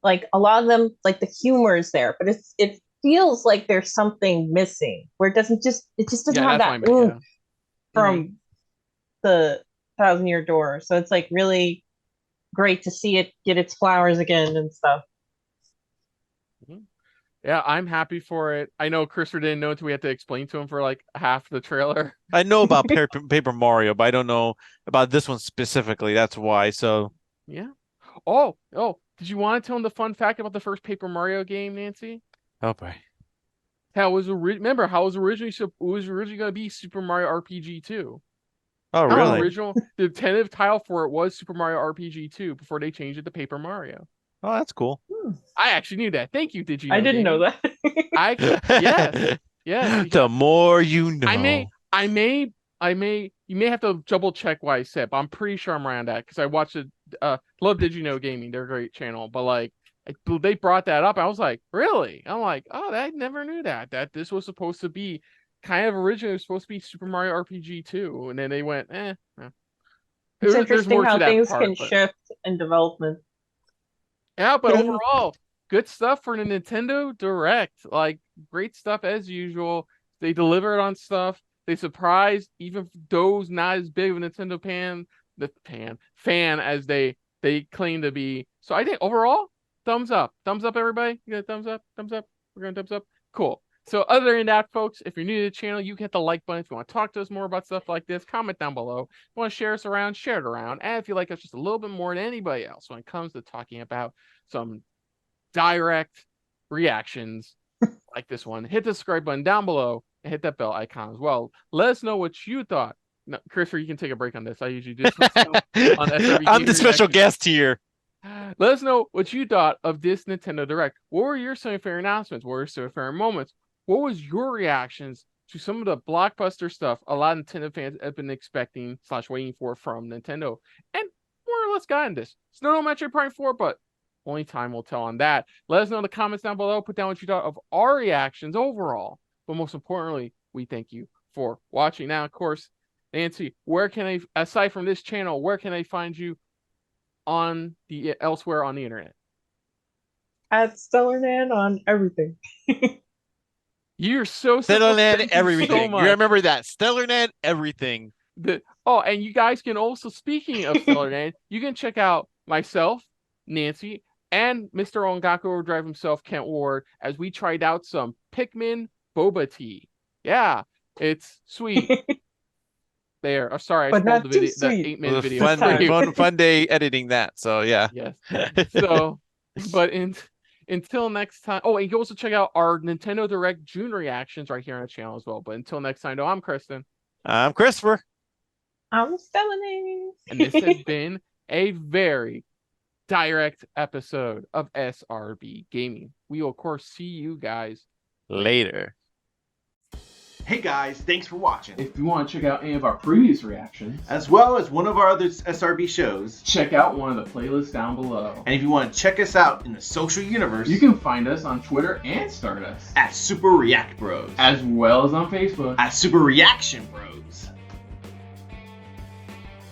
like a lot of them, like the humor is there, but it feels like there's something missing where it just doesn't have that oomph from the Thousand Year Door. So it's like really great to see it get its flowers again and stuff. Yeah, I'm happy for it. I know Christopher didn't know until we had to explain to him for like half the trailer. I know about Paper Mario, but I don't know about this one specifically. That's why. So yeah. Oh, did you want to tell him the fun fact about the first Paper Mario game, Nancy? Oh boy. How it was remember how it was originally going to be Super Mario RPG 2. Oh really? The tentative title for it was Super Mario RPG 2 before they changed it to Paper Mario. Oh, that's cool. I actually knew that. Thank you. Did you? I didn't know that. Yes. The more you know. You may have to double check what I said, but I'm pretty sure I'm around that because I watched it. Love Did You Know Gaming. They're a great channel, but like they brought that up. I was like, really? I'm like, oh, I never knew that this was supposed to be kind of originally supposed to be Super Mario RPG 2, and then they went, eh. It's interesting how things can shift in development. Yeah, but overall, good stuff for the Nintendo Direct. Like, great stuff as usual. They delivered on stuff. They surprised even those not as big of a Nintendo fan as they claim to be. So I think overall, thumbs up. Thumbs up, everybody. You got a thumbs up? Thumbs up? We're going to thumbs up? Cool. So other than that, folks, if you're new to the channel, you can hit the like button. If you want to talk to us more about stuff like this, comment down below. If you want to share us around, share it around. And if you like us just a little bit more than anybody else when it comes to talking about some direct reactions like this one, hit the subscribe button down below and hit that bell icon as well. Let us know what you thought. No, Christopher, you can take a break on this. I usually do this on SRB I'm the special guest here. Let us know what you thought of this Nintendo Direct. What were your some favorite announcements? What were some favorite moments? What was your reactions to some of the blockbuster stuff a lot of Nintendo fans have been expecting / waiting for from Nintendo? And more or less got in this. It's no Metroid Prime 4, but only time will tell on that. Let us know in the comments down below. Put down what you thought of our reactions overall. But most importantly, we thank you for watching. Now, of course, Nancy, where can I, aside from this channel, where can I find you on the elsewhere on the internet? At StellarNan on everything. You're so StellarNan everything. So you remember that StellarNan everything. And you guys can also, speaking of StellarNan, you can check out myself, Nancy, and Mr. Ongaku Overdrive himself, Kent Ward, as we tried out some Pikmin boba tea. Yeah, it's sweet. There. Sorry, I spoiled the video, the 8-minute video. Fun day editing that. So yeah. Yes. So, but until next time. Oh, and you can also check out our Nintendo Direct June reactions right here on the channel as well. But until next time, I'm Kristen. I'm Christopher. I'm Stephanie. And this has been a very direct episode of SRB Gaming. We will, of course, see you guys later. Hey guys, thanks for watching. If you want to check out any of our previous reactions, as well as one of our other SRB shows, check out one of the playlists down below. And if you want to check us out in the social universe, you can find us on Twitter and Stardust at Super React Bros, as well as on Facebook at Super Reaction Bros.